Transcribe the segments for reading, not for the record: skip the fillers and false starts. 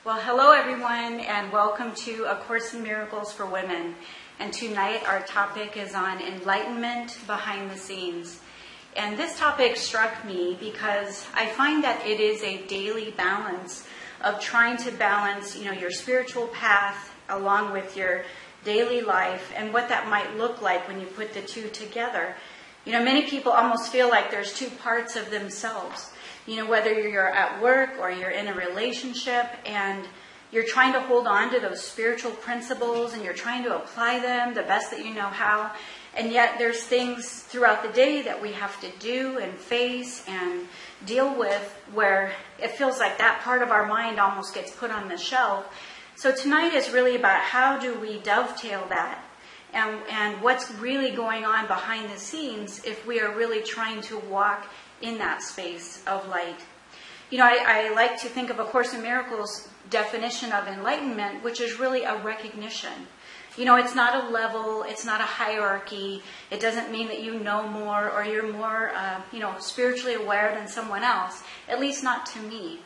Well, hello everyone, and welcome to A Course in Miracles for Women. And tonight our topic is on enlightenment behind the scenes. And this topic struck me because I find that it is a daily balance of trying to balance, your spiritual path along with your daily life and what that might look like when you put the two together. Many people almost feel like there's two parts of themselves. Whether you're at work or you're in a relationship and you're trying to hold on to those spiritual principles and you're trying to apply them the best that you know how. And yet there's things throughout the day that we have to do and face and deal with where it feels like that part of our mind almost gets put on the shelf. So tonight is really about how do we dovetail that and what's really going on behind the scenes if we are really trying to walk in that space of light. I like to think of A Course in Miracles' definition of enlightenment, which is really a recognition. It's not a level, it's not a hierarchy. It doesn't mean that you know more or you're more, spiritually aware than someone else, at least not to me.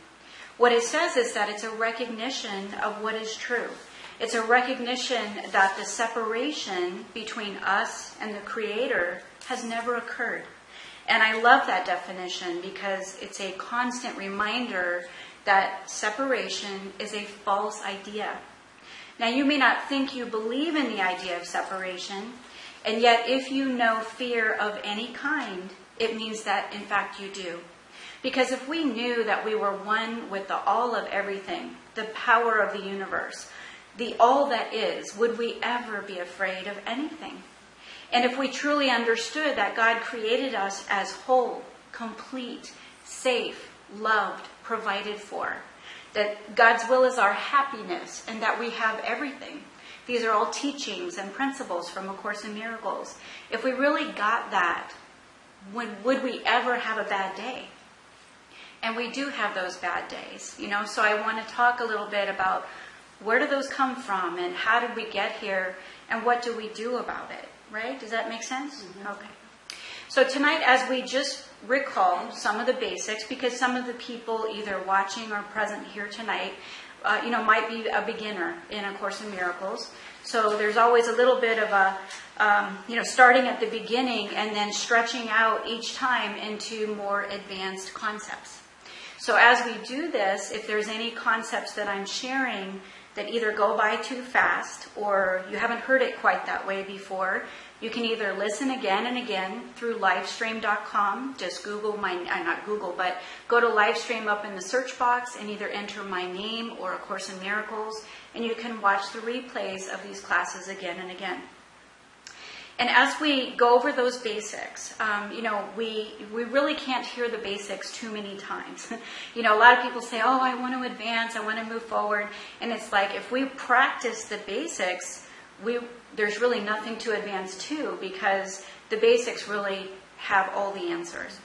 What it says is that it's a recognition of what is true. It's a recognition that the separation between us and the Creator has never occurred. And I love that definition because it's a constant reminder that separation is a false idea. Now, you may not think you believe in the idea of separation, and yet if you know fear of any kind, it means that, in fact, you do. Because if we knew that we were one with the all of everything, the power of the universe, the all that is, would we ever be afraid of anything? And if we truly understood that God created us as whole, complete, safe, loved, provided for, that God's will is our happiness and that we have everything. These are all teachings and principles from A Course in Miracles. If we really got that, would we ever have a bad day? And we do have those bad days, So I want to talk a little bit about where do those come from and how did we get here and what do we do about it? Right? Does that make sense? Mm-hmm. Okay. So tonight, as we just recall some of the basics, because some of the people either watching or present here tonight, might be a beginner in A Course in Miracles. So there's always a little bit of a, starting at the beginning and then stretching out each time into more advanced concepts. So as we do this, if there's any concepts that I'm sharing that either go by too fast or you haven't heard it quite that way before, you can either listen again and again through livestream.com. Just go to Livestream up in the search box and either enter my name or A Course in Miracles, and you can watch the replays of these classes again and again. And as we go over those basics, we really can't hear the basics too many times. A lot of people say, oh, I want to advance, I want to move forward. And it's like, if we practice the basics, there's really nothing to advance to because the basics really have all the answers.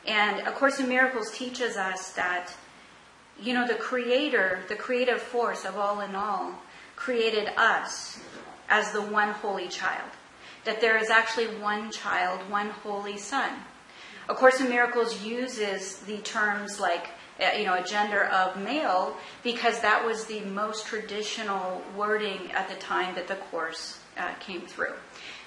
And A Course in Miracles teaches us that, the Creator, the creative force of all in all, created us as the one holy child. That there is actually one child, one holy son. A Course in Miracles uses the terms like, a gender of male because that was the most traditional wording at the time that the Course came through.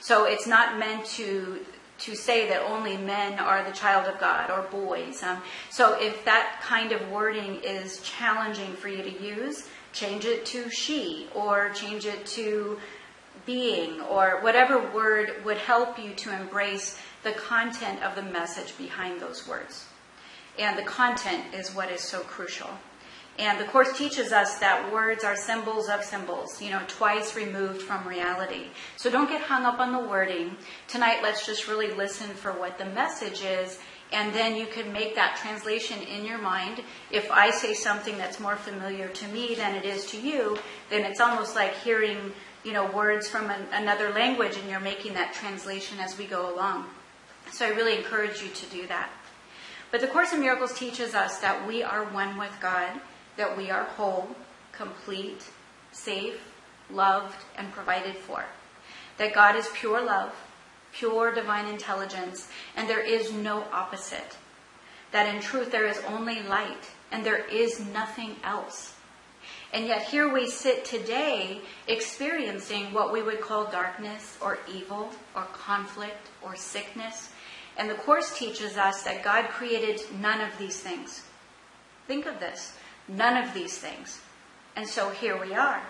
So it's not meant to say that only men are the child of God or boys. So if that kind of wording is challenging for you to use, change it to she or change it to being or whatever word would help you to embrace the content of the message behind those words. And the content is what is so crucial. And the Course teaches us that words are symbols of symbols, twice removed from reality. So don't get hung up on the wording. Tonight, let's just really listen for what the message is, and then you can make that translation in your mind. If I say something that's more familiar to me than it is to you, then it's almost like hearing words from another language, and you're making that translation as we go along. So I really encourage you to do that. But the Course in Miracles teaches us that we are one with God, that we are whole, complete, safe, loved, and provided for. That God is pure love, pure divine intelligence, and there is no opposite. That in truth there is only light, and there is nothing else. And yet here we sit today experiencing what we would call darkness or evil or conflict or sickness. And the Course teaches us that God created none of these things. Think of this. None of these things. And so here we are.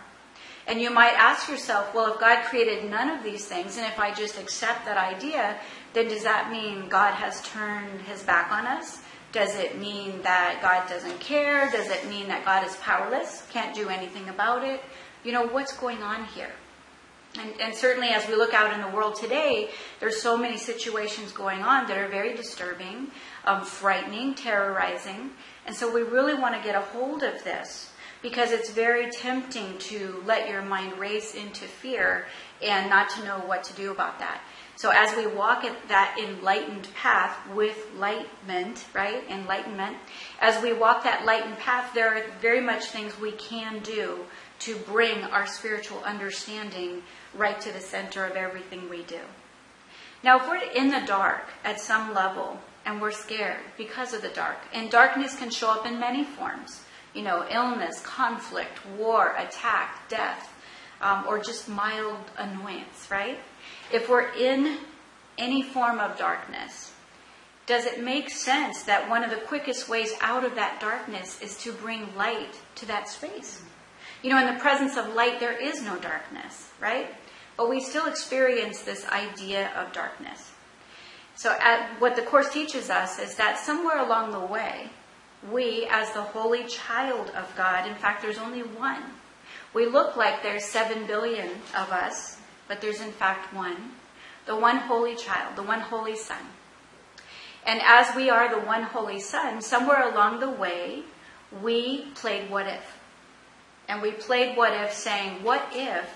And you might ask yourself, well, if God created none of these things, and if I just accept that idea, then does that mean God has turned his back on us? Does it mean that God doesn't care? Does it mean that God is powerless, can't do anything about it? You know, what's going on here? And certainly as we look out in the world today, there's so many situations going on that are very disturbing, frightening, terrorizing. And so we really want to get a hold of this, because it's very tempting to let your mind race into fear and not to know what to do about that. So as we walk at that enlightened path with enlightenment, right? Enlightenment. As we walk that enlightened path, there are very much things we can do to bring our spiritual understanding right to the center of everything we do. Now, if we're in the dark at some level and we're scared because of the dark, and darkness can show up in many forms, you know, illness, conflict, war, attack, death, or just mild annoyance, right? If we're in any form of darkness, does it make sense that one of the quickest ways out of that darkness is to bring light to that space? You know, in the presence of light, there is no darkness, right? But we still experience this idea of darkness. So what the Course teaches us is that somewhere along the way, we, as the holy child of God, in fact, there's only one. We look like there's 7 billion of us, but there's in fact one. The one holy child, the one holy son. And as we are the one holy son, somewhere along the way, we played what if. And we played what if saying, what if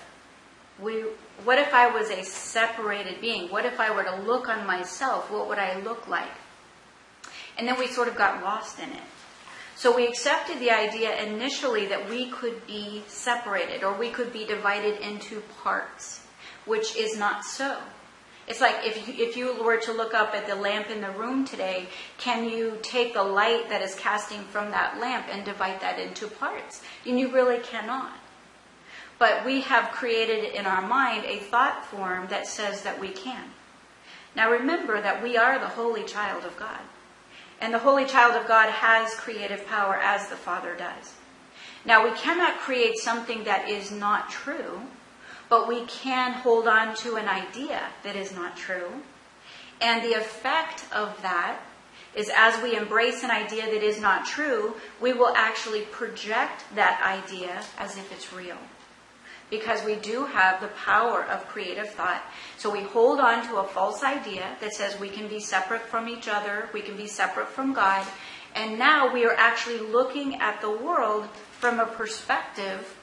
I was a separated being? What if I were to look on myself? What would I look like? And then we sort of got lost in it. So we accepted the idea initially that we could be separated, or we could be divided into parts, which is not so. It's like if you were to look up at the lamp in the room today, can you take the light that is casting from that lamp and divide that into parts? And you really cannot. But we have created in our mind a thought form that says that we can. Now remember that we are the holy child of God. And the holy child of God has creative power as the Father does. Now, we cannot create something that is not true, but we can hold on to an idea that is not true. And the effect of that is, as we embrace an idea that is not true, we will actually project that idea as if it's real. Because we do have the power of creative thought. So we hold on to a false idea that says we can be separate from each other, we can be separate from God, and now we are actually looking at the world from a perspective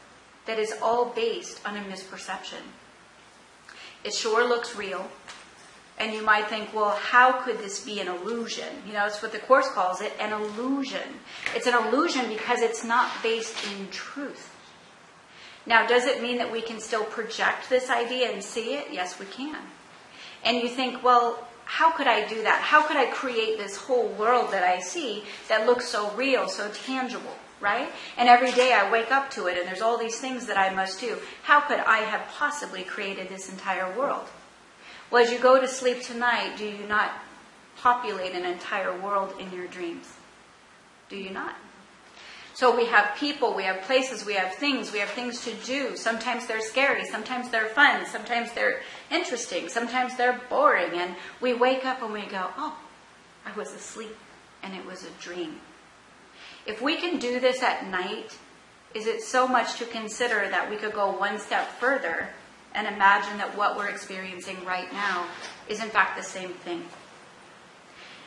that is all based on a misperception. It sure looks real, and you might think, well, how could this be an illusion? You know, it's what the Course calls it, an illusion. It's an illusion because it's not based in truth. Now, does it mean that we can still project this idea and see it? Yes, we can. And you think, well, how could I do that? How could I create this whole world that I see that looks so real, so tangible, right? And every day I wake up to it and there's all these things that I must do. How could I have possibly created this entire world? Well, as you go to sleep tonight, do you not populate an entire world in your dreams? Do you not? So we have people, we have places, we have things to do. Sometimes they're scary, sometimes they're fun, sometimes they're interesting, sometimes they're boring. And we wake up and we go, oh, I was asleep and it was a dream. If we can do this at night, is it so much to consider that we could go one step further and imagine that what we're experiencing right now is in fact the same thing?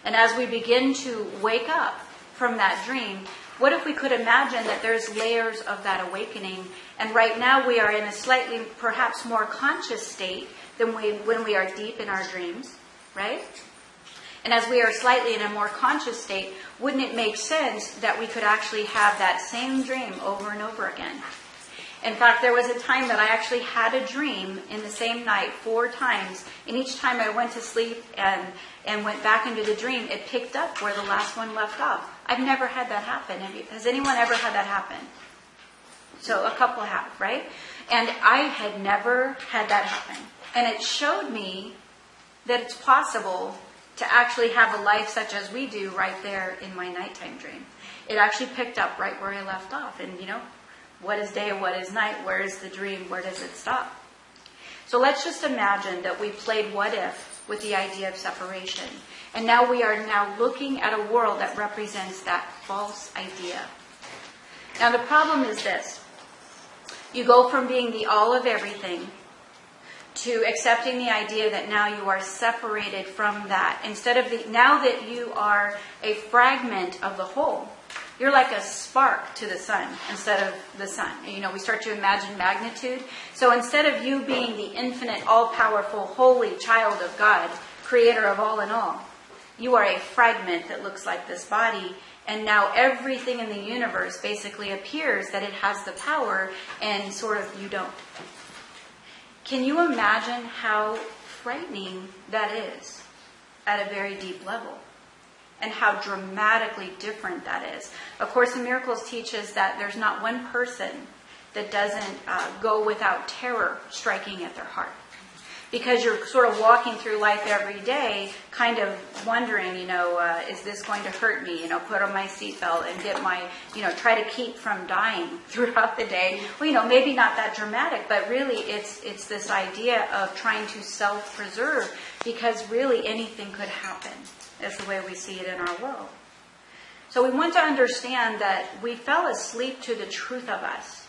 And as we begin to wake up from that dream, what if we could imagine that there's layers of that awakening, and right now we are in a slightly, perhaps more conscious state than when we are deep in our dreams, right? And as we are slightly in a more conscious state, wouldn't it make sense that we could actually have that same dream over and over again? In fact, there was a time that I actually had a dream in the same night 4 times, and each time I went to sleep and went back into the dream, it picked up where the last one left off. I've never had that happen. Has anyone ever had that happen? So a couple have, right? And I had never had that happen. And it showed me that it's possible to actually have a life such as we do right there in my nighttime dream. It actually picked up right where I left off. And, what is day, what is night? Where is the dream? Where does it stop? So let's just imagine that we played what if with the idea of separation. And now we are now looking at a world that represents that false idea. Now the problem is this. You go from being the all of everything to accepting the idea that now you are separated from that. Now that you are a fragment of the whole, you're like a spark to the sun instead of the sun. We start to imagine magnitude. So instead of you being the infinite, all-powerful, holy child of God, creator of all and all, you are a fragment that looks like this body. And now everything in the universe basically appears that it has the power and sort of you don't. Can you imagine how frightening that is at a very deep level? And how dramatically different that is. Of course, in Miracles teaches that there's not one person that doesn't go without terror striking at their heart. Because you're sort of walking through life every day, kind of wondering, is this going to hurt me? Put on my seatbelt and get my, try to keep from dying throughout the day. Well, maybe not that dramatic, but really it's this idea of trying to self-preserve because really anything could happen, is the way we see it in our world. So we want to understand that we fell asleep to the truth of us.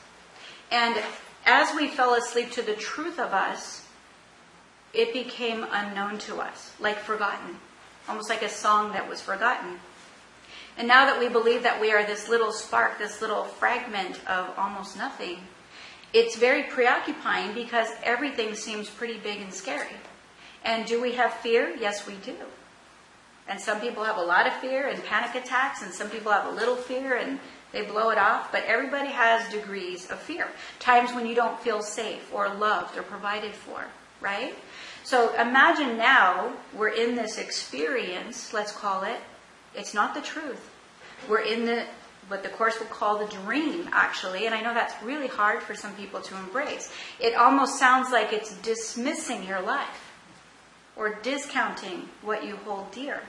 And as we fell asleep to the truth of us, it became unknown to us, like forgotten, almost like a song that was forgotten. And now that we believe that we are this little spark, this little fragment of almost nothing, it's very preoccupying because everything seems pretty big and scary. And do we have fear? Yes, we do. And some people have a lot of fear and panic attacks, and some people have a little fear and they blow it off. But everybody has degrees of fear. Times when you don't feel safe or loved or provided for, right? So imagine now we're in this experience, let's call it. It's not the truth. We're in what the Course would call the dream, actually. And I know that's really hard for some people to embrace. It almost sounds like it's dismissing your life or discounting what you hold dear.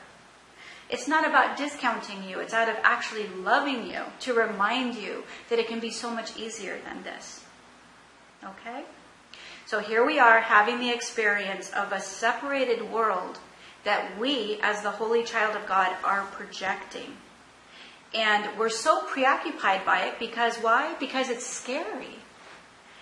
It's not about discounting you. It's out of actually loving you to remind you that it can be so much easier than this. Okay? So here we are having the experience of a separated world that we, as the Holy Child of God, are projecting. And we're so preoccupied by it because why? Because it's scary.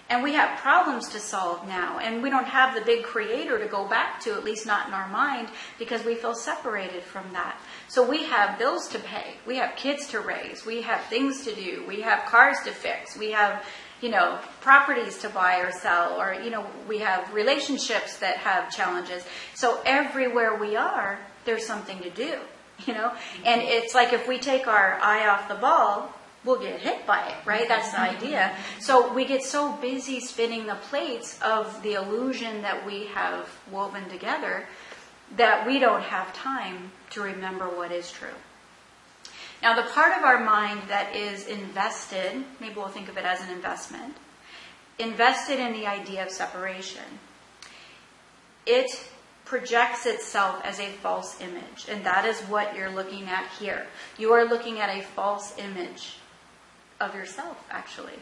And we have problems to solve now. And we don't have the big creator to go back to, at least not in our mind, because we feel separated from that. So we have bills to pay. We have kids to raise. We have things to do. We have cars to fix. We have, properties to buy or sell. Or, we have relationships that have challenges. So everywhere we are, there's something to do, And it's like if we take our eye off the ball, we'll get hit by it, right? That's the idea. So we get so busy spinning the plates of the illusion that we have woven together that we don't have time to remember what is true. Now, the part of our mind that is invested, maybe we'll think of it as an investment, invested in the idea of separation, it projects itself as a false image. And that is what you're looking at here. You are looking at a false image of yourself, actually.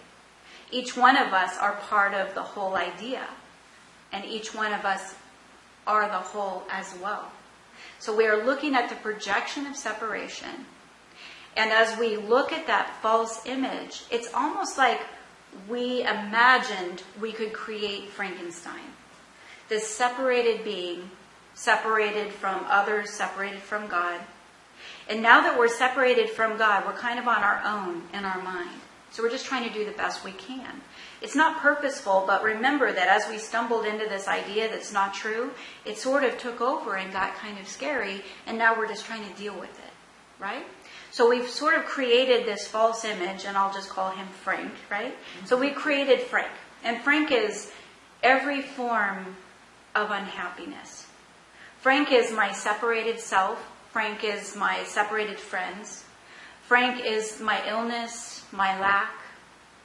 Each one of us are part of the whole idea. And each one of us are the whole as well. So we are looking at the projection of separation. And as we look at that false image, it's almost like we imagined we could create Frankenstein. This separated being, separated from others, separated from God. And now that we're separated from God, we're kind of on our own in our mind. So we're just trying to do the best we can. It's not purposeful, but remember that as we stumbled into this idea that's not true, it sort of took over and got kind of scary, and now we're just trying to deal with it, right? So we've sort of created this false image, and I'll just call him Frank, right? So we created Frank. And Frank is every form of unhappiness. Frank is my separated self. Frank is my separated friends. Frank is my illness, my lack,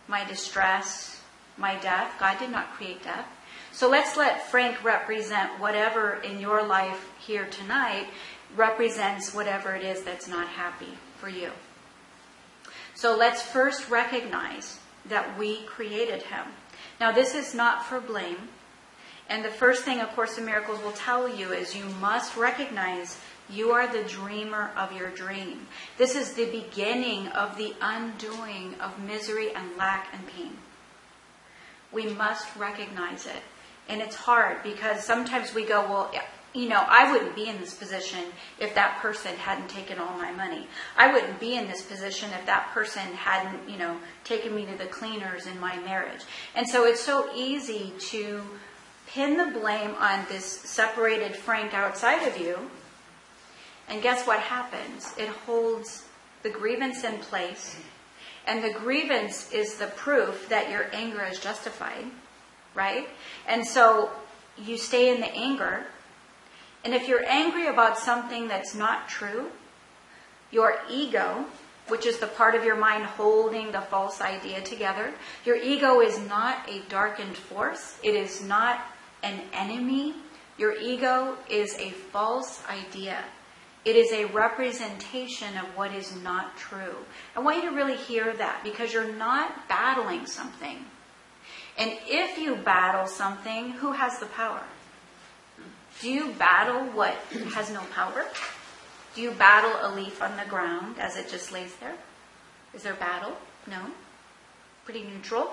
my distress, my death. God did not create death. So let's let Frank represent whatever in your life here tonight represents whatever it is that's not happy for you. So let's first recognize that we created him. Now, this is not for blame. And the first thing A Course in Miracles will tell you is you must recognize you are the dreamer of your dream. This is the beginning of the undoing of misery and lack and pain. We must recognize it. And it's hard because sometimes we go, well, I wouldn't be in this position if that person hadn't taken all my money. I wouldn't be in this position if that person hadn't, taken me to the cleaners in my marriage. And so it's so easy to pin the blame on this separated Frank outside of you. And guess what happens? It holds the grievance in place. And the grievance is the proof that your anger is justified, right? And so you stay in the anger. And if you're angry about something that's not true, your ego, which is the part of your mind holding the false idea together, your ego is not a darkened force. It is not an enemy. Your ego is a false idea. It is a representation of what is not true. I want you to really hear that because you're not battling something. And if you battle something, who has the power? Do you battle what has no power? Do you battle a leaf on the ground as it just lays there? Is there battle? No. Pretty neutral.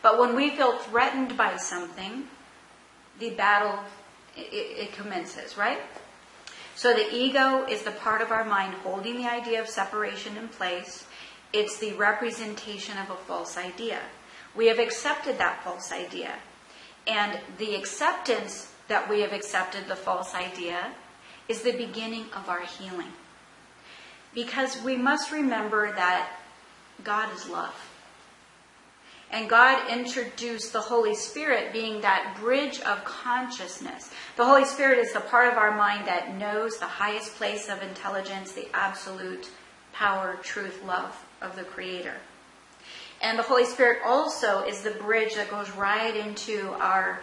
But when we feel threatened by something, the battle, it commences, right? So the ego is the part of our mind holding the idea of separation in place. It's the representation of a false idea. We have accepted that false idea. And the acceptance that we have accepted the false idea is the beginning of our healing. Because we must remember that God is love. And God introduced the Holy Spirit being that bridge of consciousness. The Holy Spirit is the part of our mind that knows the highest place of intelligence, the absolute power, truth, love of the Creator. And the Holy Spirit also is the bridge that goes right into our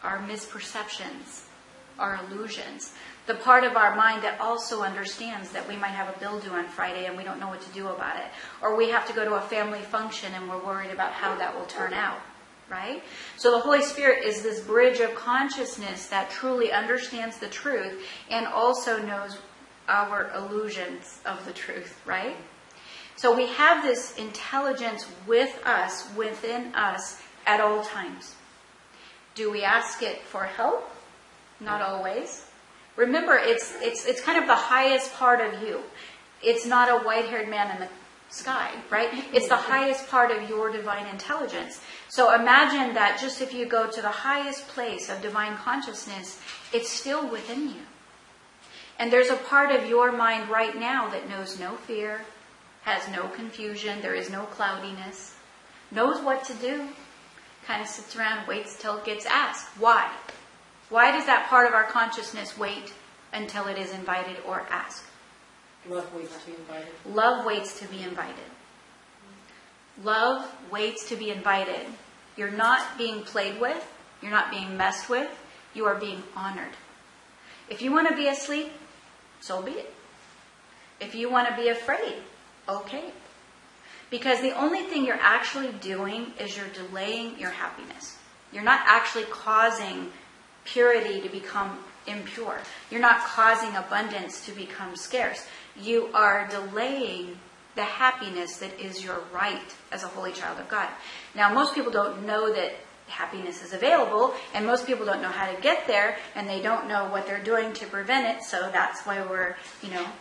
misperceptions, our illusions. The part of our mind that also understands that we might have a bill due on Friday and we don't know what to do about it. Or we have to go to a family function and we're worried about how that will turn out. Right? So the Holy Spirit is this bridge of consciousness that truly understands the truth and also knows our illusions of the truth. Right? So we have this intelligence with us, within us, at all times. Do we ask it for help? Not always. Remember, it's kind of the highest part of you. It's not a white-haired man in the sky, right? It's the highest part of your divine intelligence. So imagine that just if you go to the highest place of divine consciousness, it's still within you. And there's a part of your mind right now that knows no fear, has no confusion, there is no cloudiness, knows what to do, kind of sits around, waits till it gets asked. Why? Why does that part of our consciousness wait until it is invited or asked? Love waits to be invited. Love waits to be invited. Love waits to be invited. You're not being played with. You're not being messed with. You are being honored. If you want to be asleep, so be it. If you want to be afraid, okay. Because the only thing you're actually doing is you're delaying your happiness. You're not actually causing purity to become impure. You're not causing abundance to become scarce. You are delaying the happiness that is your right as a holy child of God. Now, most people don't know that happiness is available, and most people don't know how to get there, and they don't know what they're doing to prevent it. So that's why we're,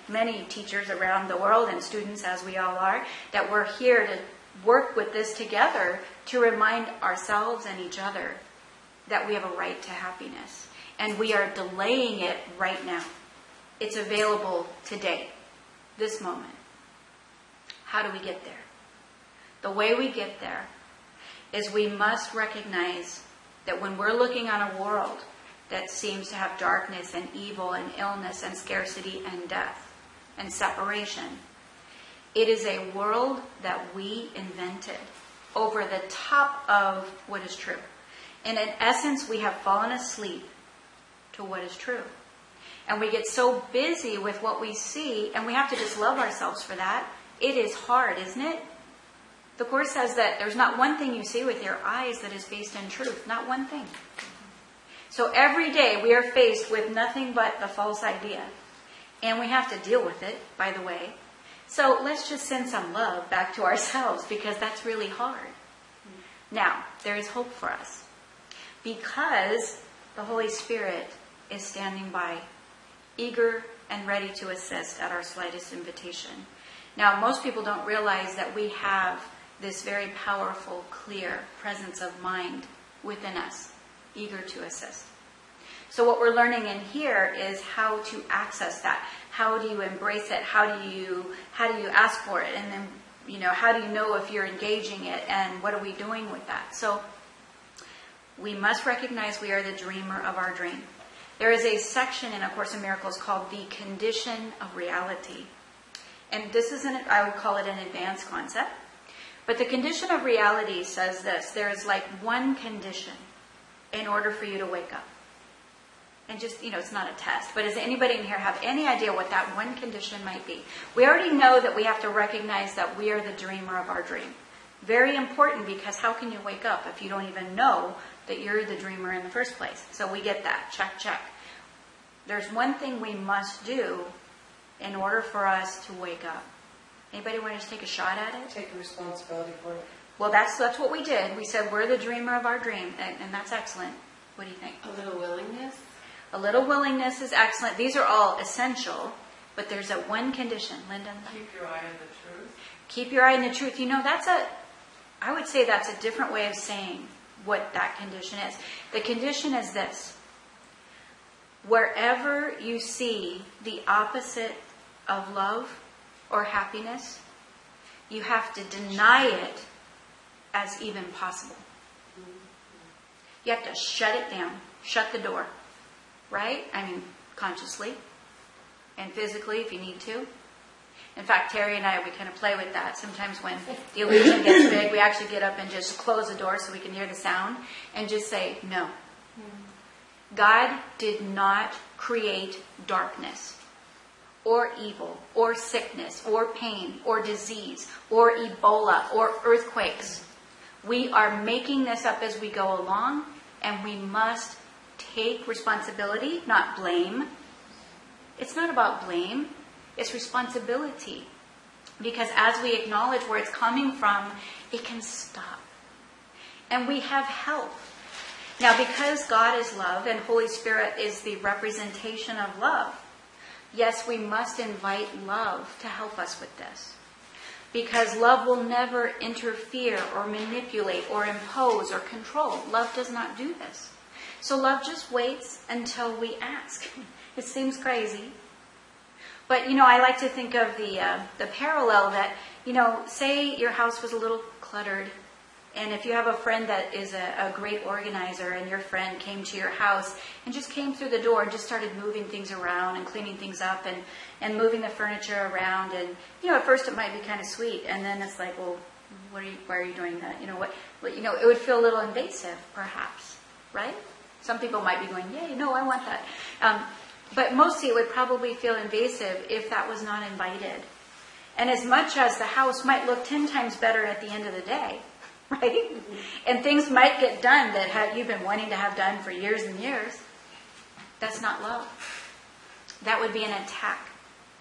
many teachers around the world and students, as we all are, that we're here to work with this together to remind ourselves and each other that we have a right to happiness. And we are delaying it right now. It's available today, this moment. How do we get there? The way we get there is we must recognize that when we're looking on a world that seems to have darkness and evil and illness and scarcity and death and separation, it is a world that we invented. over the top of what is true. And in essence, we have fallen asleep to what is true. And we get so busy with what we see, and we have to just love ourselves for that. It is hard, isn't it? The Course says that there's not one thing you see with your eyes that is based in truth. Not one thing. So every day we are faced with nothing but the false idea. And we have to deal with it, by the way. So let's just send some love back to ourselves, because that's really hard. Now, there is hope for us. Because the Holy Spirit is standing by, eager and ready to assist at our slightest invitation. Now, most people don't realize that we have this very powerful, clear presence of mind within us, eager to assist. So what we're learning in here is how to access that. How do you embrace it? How do you ask for it? And then, how do you know if you're engaging it? And what are we doing with that? So we must recognize we are the dreamer of our dream. There is a section in A Course in Miracles called the condition of reality. And this isn't, I would call it an advanced concept. But the condition of reality says this: there is like one condition in order for you to wake up. And just, it's not a test. But does anybody in here have any idea what that one condition might be? We already know that we have to recognize that we are the dreamer of our dream. Very important, because how can you wake up if you don't even know that you're the dreamer in the first place? So we get that. Check, check. There's one thing we must do in order for us to wake up. Anybody want to just take a shot at it? Take responsibility for it. Well, that's what we did. We said we're the dreamer of our dream, and that's excellent. What do you think? A little willingness. A little willingness is excellent. These are all essential, but there's a one condition. Linda? Keep your eye on the truth. Keep your eye on the truth. I would say that's a different way of saying what that condition is. The condition is this: wherever you see the opposite of love or happiness, you have to deny it as even possible. You have to shut it down, shut the door, right? Consciously and physically if you need to. In fact, Terry and I, we kind of play with that. Sometimes when the illusion gets big, we actually get up and just close the door so we can hear the sound and just say, no. God did not create darkness or evil or sickness or pain or disease or Ebola or earthquakes. We are making this up as we go along, and we must take responsibility, not blame. It's not about blame. It's responsibility. Because as we acknowledge where it's coming from, it can stop. And we have help. Now, because God is love and Holy Spirit is the representation of love, yes, we must invite love to help us with this. Because love will never interfere or manipulate or impose or control. Love does not do this. So love just waits until we ask. It seems crazy. But, I like to think of the parallel that, say your house was a little cluttered. And if you have a friend that is a great organizer, and your friend came to your house and just came through the door and just started moving things around and cleaning things up and moving the furniture around. And, at first it might be kind of sweet. And then it's like, well, why are you doing that? It would feel a little invasive, perhaps, right? Some people might be going, yay, no, I want that. But mostly it would probably feel invasive if that was not invited. And as much as the house might look 10 times better at the end of the day, right? And things might get done that you've been wanting to have done for years and years, that's not love. That would be an attack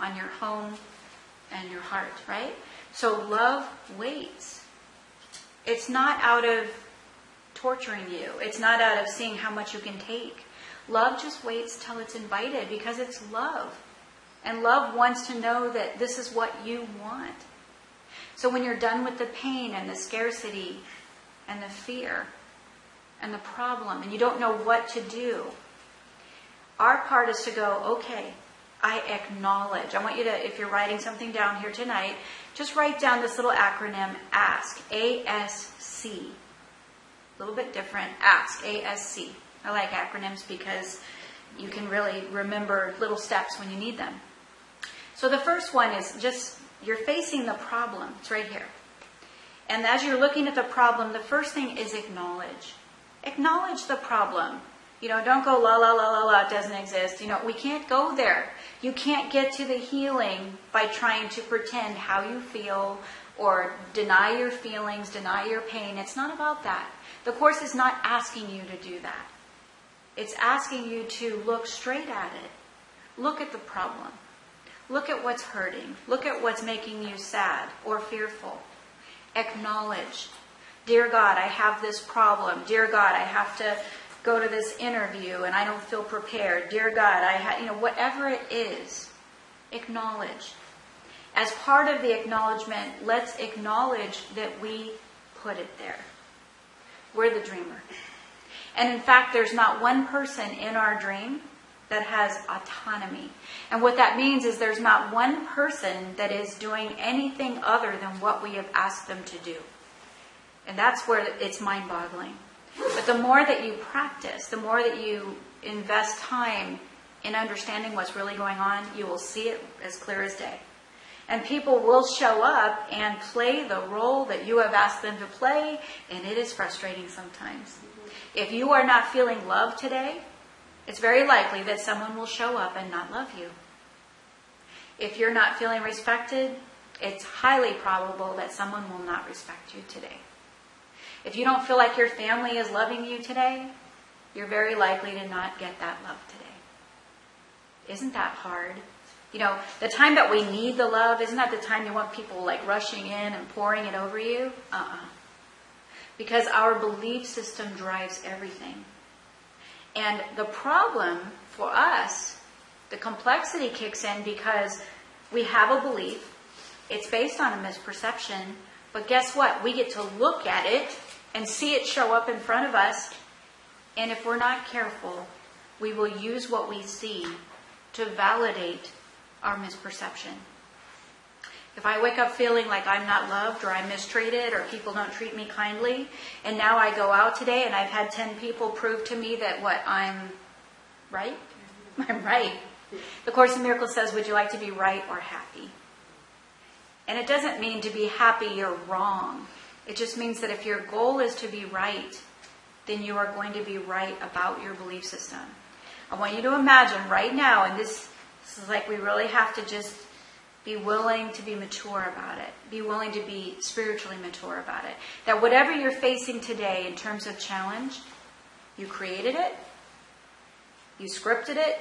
on your home and your heart, right? So love waits. It's not out of torturing you. It's not out of seeing how much you can take. Love just waits till it's invited, because it's love. And love wants to know that this is what you want. So when you're done with the pain and the scarcity and the fear and the problem, and you don't know what to do, our part is to go, okay, I acknowledge. I want you to, if you're writing something down here tonight, just write down this little acronym, ASK, A-S-C. A little bit different, ASK, A-S-C. I like acronyms because you can really remember little steps when you need them. So the first one is just, you're facing the problem. It's right here. And as you're looking at the problem, the first thing is acknowledge. Acknowledge the problem. Don't go la la la la la, it doesn't exist. We can't go there. You can't get to the healing by trying to pretend how you feel or deny your feelings, deny your pain. It's not about that. The Course is not asking you to do that. It's asking you to look straight at it. Look at the problem. Look at what's hurting. Look at what's making you sad or fearful. Acknowledge. Dear God, I have this problem. Dear God, I have to go to this interview and I don't feel prepared. Dear God, whatever it is, acknowledge. As part of the acknowledgement, let's acknowledge that we put it there. We're the dreamer. And in fact, there's not one person in our dream that has autonomy. And what that means is there's not one person that is doing anything other than what we have asked them to do. And that's where it's mind-boggling. But the more that you practice, the more that you invest time in understanding what's really going on, you will see it as clear as day. And people will show up and play the role that you have asked them to play, and it is frustrating sometimes. If you are not feeling love today, it's very likely that someone will show up and not love you. If you're not feeling respected, it's highly probable that someone will not respect you today. If you don't feel like your family is loving you today, you're very likely to not get that love today. Isn't that hard? The time that we need the love, isn't that the time you want people rushing in and pouring it over you? Because our belief system drives everything. And the problem for us, the complexity kicks in because we have a belief. It's based on a misperception. But guess what? We get to look at it and see it show up in front of us. And if we're not careful, we will use what we see to validate our misperception. If I wake up feeling like I'm not loved or I'm mistreated or people don't treat me kindly, and now I go out today and I've had 10 people prove to me that I'm right? I'm right. The Course in Miracles says, would you like to be right or happy? And it doesn't mean to be happy or wrong. It just means that if your goal is to be right, then you are going to be right about your belief system. I want you to imagine right now, and this is we really have to just be willing to be mature about it. Be willing to be spiritually mature about it. That whatever you're facing today in terms of challenge, you created it, you scripted it,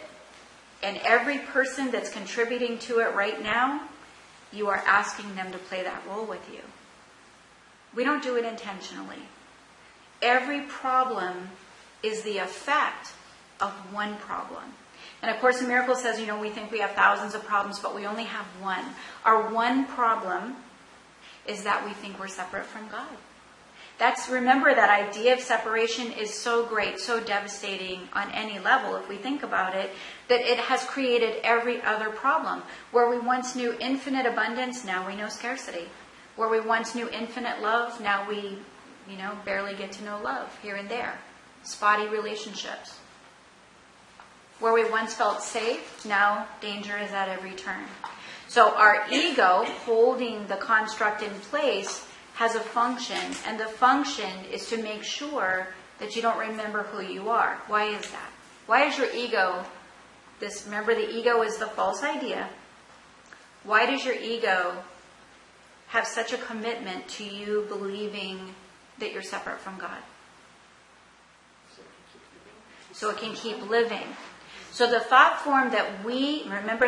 and every person that's contributing to it right now, you are asking them to play that role with you. We don't do it intentionally. Every problem is the effect of one problem. And A Course in Miracles says, we think we have thousands of problems, but we only have one. Our one problem is that we think we're separate from God. Remember, that idea of separation is so great, so devastating on any level, if we think about it, that it has created every other problem. Where we once knew infinite abundance, now we know scarcity. Where we once knew infinite love, now we, barely get to know love here and there. Spotty relationships. Where we once felt safe, now danger is at every turn. So our ego, holding the construct in place, has a function, and the function is to make sure that you don't remember who you are. Why is that? Why is your ego, remember the ego is the false idea. Why does your ego have such a commitment to you believing that you're separate from God? So it can keep living. So the thought form that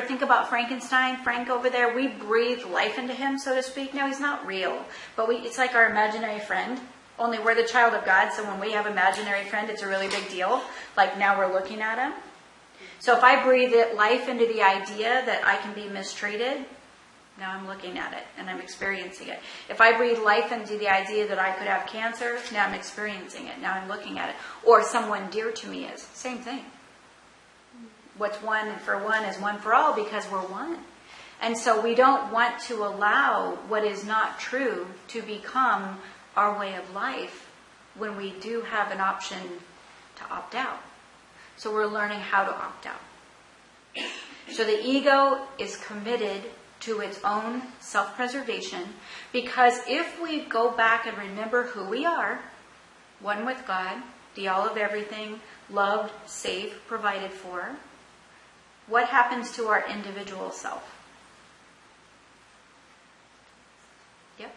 think about Frankenstein, Frank over there, we breathe life into him, so to speak. Now, he's not real, but it's like our imaginary friend, only we're the child of God, so when we have imaginary friend, it's a really big deal. Now we're looking at him. So if I breathe life into the idea that I can be mistreated, now I'm looking at it and I'm experiencing it. If I breathe life into the idea that I could have cancer, now I'm experiencing it. Now I'm looking at it. Or someone dear to me is. Same thing. What's one for one is one for all, because we're one. And so we don't want to allow what is not true to become our way of life when we do have an option to opt out. So we're learning how to opt out. So the ego is committed to its own self-preservation, because if we go back and remember who we are, one with God, the all of everything, loved, safe, provided for, what happens to our individual self? Yep.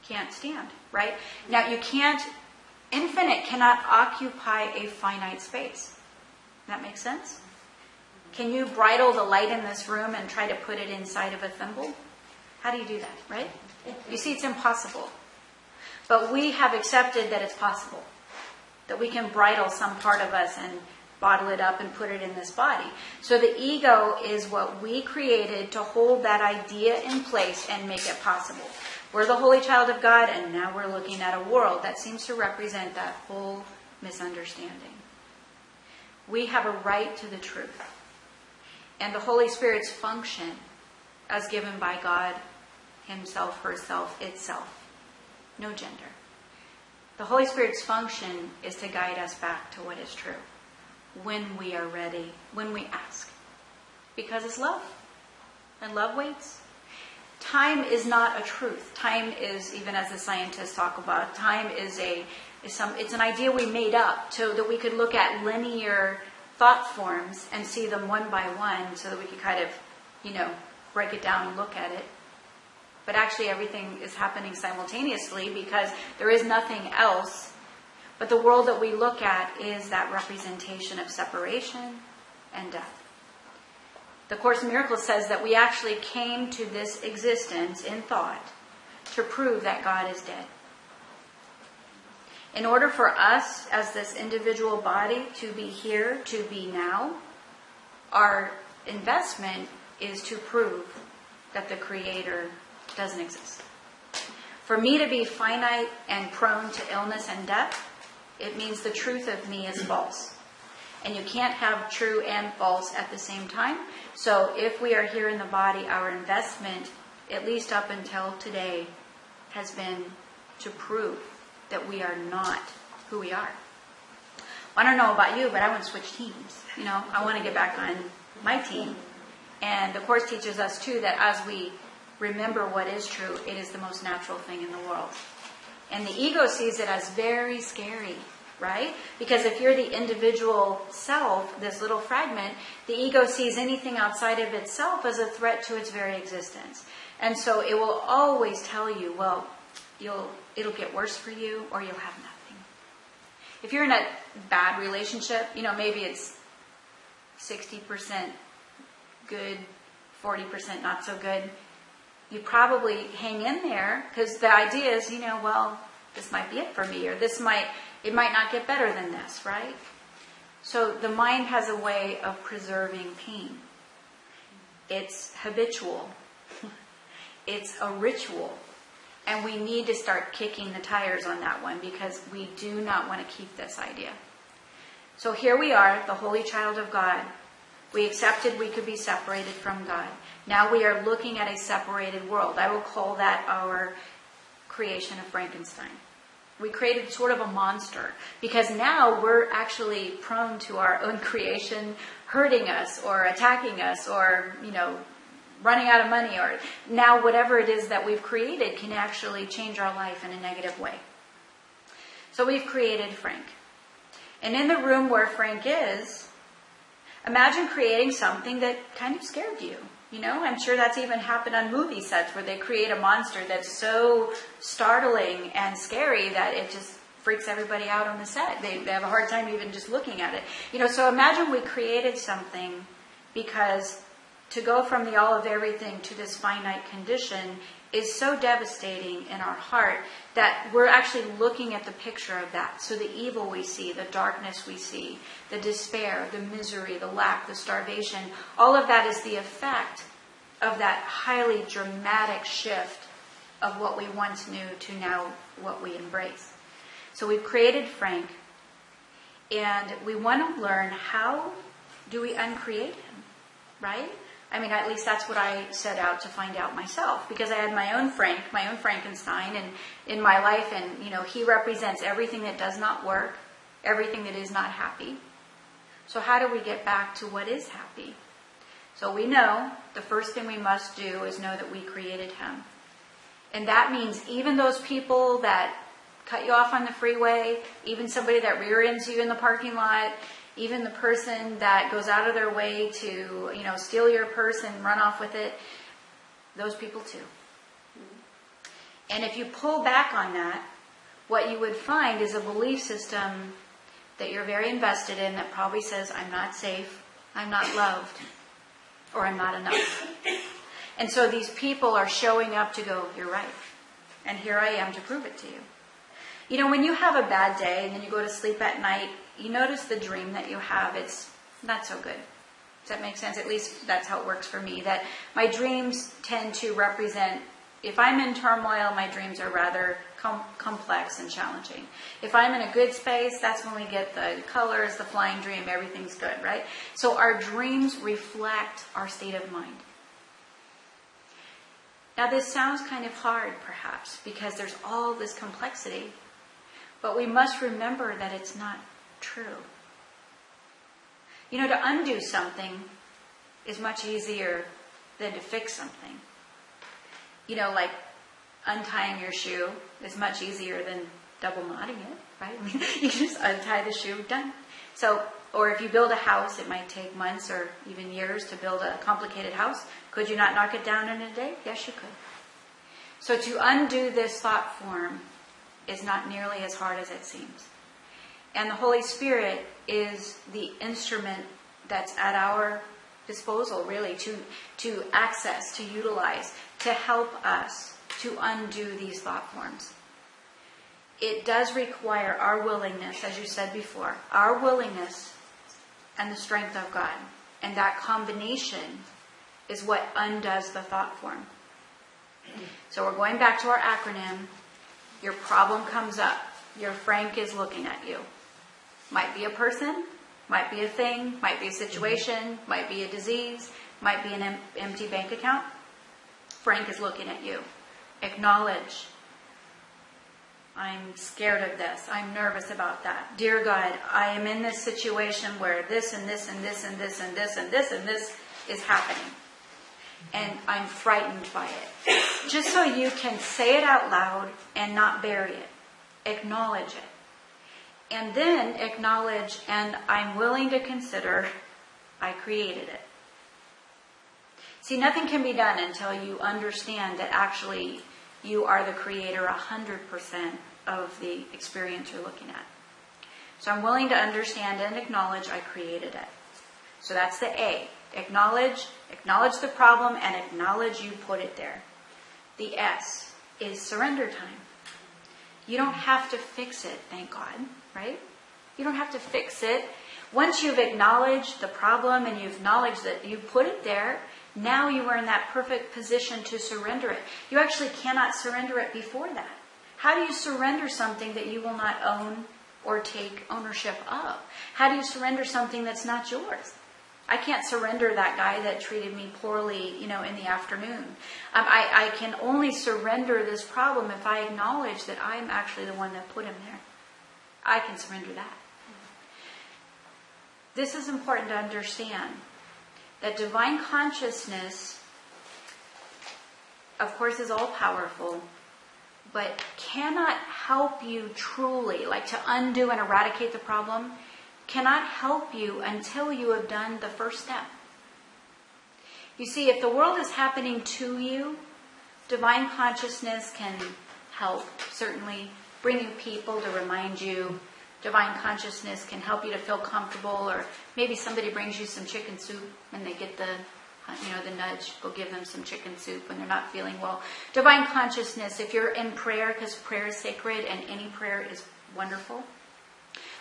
Can't stand, right? Now infinite cannot occupy a finite space. That makes sense? Can you bridle the light in this room and try to put it inside of a thimble? How do you do that, right? You see, it's impossible. But we have accepted that it's possible. That we can bridle some part of us and bottle it up and put it in this body. So the ego is what we created to hold that idea in place and make it possible. We're the holy child of God, and now we're looking at a world that seems to represent that whole misunderstanding. We have a right to the truth. And the Holy Spirit's function, as given by God Himself, herself, itself. No gender. The Holy Spirit's function is to guide us back to what is true. When we are ready, when we ask. Because it's love. And love waits. Time is not a truth. Time is, even as the scientists talk about, time is it's an idea we made up so that we could look at linear thought forms and see them one by one so that we could kind of, break it down and look at it. But actually everything is happening simultaneously because there is nothing else. But the world that we look at is that representation of separation and death. The Course in Miracles says that we actually came to this existence in thought to prove that God is dead. In order for us as this individual body to be here, to be now, our investment is to prove that the Creator doesn't exist. For me to be finite and prone to illness and death, it means the truth of me is false. And you can't have true and false at the same time. So if we are here in the body, our investment, at least up until today, has been to prove that we are not who we are. I don't know about you, but I want to switch teams. I want to get back on my team. And the Course teaches us too that as we remember what is true, it is the most natural thing in the world. And the ego sees it as very scary, right? Because if you're the individual self, this little fragment, the ego sees anything outside of itself as a threat to its very existence. And so it will always tell you, well, it'll get worse for you or you'll have nothing. If you're in a bad relationship, maybe it's 60% good, 40% not so good. You probably hang in there because the idea is, this might be it for me, or it might not get better than this, right? So the mind has a way of preserving pain. It's habitual. It's a ritual. And we need to start kicking the tires on that one because we do not want to keep this idea. So here we are, the holy child of God. We accepted we could be separated from God. Now we are looking at a separated world. I will call that our creation of Frankenstein. We created sort of a monster because now we're actually prone to our own creation hurting us or attacking us or, running out of money, or now whatever it is that we've created can actually change our life in a negative way. So we've created Frank. And in the room where Frank is, imagine creating something that kind of scared you. I'm sure that's even happened on movie sets where they create a monster that's so startling and scary that it just freaks everybody out on the set. They have a hard time even just looking at it. So imagine we created something because to go from the all of everything to this finite condition is so devastating in our heart that we're actually looking at the picture of that. So the evil we see, the darkness we see, the despair, the misery, the lack, the starvation, all of that is the effect of that highly dramatic shift of what we once knew to now what we embrace. So we've created Frank, and we want to learn how do we uncreate him, right? At least that's what I set out to find out myself, because I had my own Frank, my own Frankenstein in my life, and, he represents everything that does not work, everything that is not happy. So how do we get back to what is happy? So we know the first thing we must do is know that we created him. And that means even those people that cut you off on the freeway, even somebody that rear ends you in the parking lot, even the person that goes out of their way to, steal your purse and run off with it, those people too. And if you pull back on that, what you would find is a belief system that you're very invested in that probably says, I'm not safe, I'm not loved, or I'm not enough. And so these people are showing up to go, you're right. And here I am to prove it to you. When you have a bad day and then you go to sleep at night, you notice the dream that you have, it's not so good. Does that make sense? At least that's how it works for me. That my dreams tend to represent, if I'm in turmoil, my dreams are rather complex and challenging. If I'm in a good space, that's when we get the colors, the flying dream, everything's good, right? So our dreams reflect our state of mind. Now this sounds kind of hard, perhaps, because there's all this complexity. But we must remember that it's not true. To undo something is much easier than to fix something. Like untying your shoe is much easier than double knotting it, right? You just untie the shoe, done. So, or if you build a house, it might take months or even years to build a complicated house. Could you not knock it down in a day? Yes, you could. So to undo this thought form is not nearly as hard as it seems. And the Holy Spirit is the instrument that's at our disposal, really, to access, to utilize, to help us to undo these thought forms. It does require our willingness, as you said before, our willingness and the strength of God. And that combination is what undoes the thought form. So we're going back to our acronym. Your problem comes up. Your Frank is looking at you. Might be a person, might be a thing, might be a situation, might be a disease, might be an empty bank account. Frank is looking at you. Acknowledge. I'm scared of this. I'm nervous about that. Dear God, I am in this situation where this and this and this and this and this and this and this is happening. And I'm frightened by it. Just so you can say it out loud and not bury it. Acknowledge it. And then acknowledge, and I'm willing to consider, I created it. See, nothing can be done until you understand that actually you are the creator 100% of the experience you're looking at. So I'm willing to understand and acknowledge I created it. So that's the A. Acknowledge the problem, and acknowledge you put it there. The S is surrender time. You don't have to fix it, thank God, right? You don't have to fix it. Once you've acknowledged the problem and you've acknowledged that you put it there, now you are in that perfect position to surrender it. You actually cannot surrender it before that. How do you surrender something that you will not own or take ownership of? How do you surrender something that's not yours? I can't surrender that guy that treated me poorly, in the afternoon. I can only surrender this problem if I acknowledge that I'm actually the one that put him there. I can surrender that. This is important to understand, that divine consciousness, of course, is all-powerful, but cannot help you truly, like to undo and eradicate the problem, cannot help you until you have done the first step. You see, if the world is happening to you, divine consciousness can help, certainly bring you people to remind you. Divine consciousness can help you to feel comfortable, or maybe somebody brings you some chicken soup and they get the nudge, go give them some chicken soup when they're not feeling well. Divine consciousness, if you're in prayer, because prayer is sacred and any prayer is wonderful.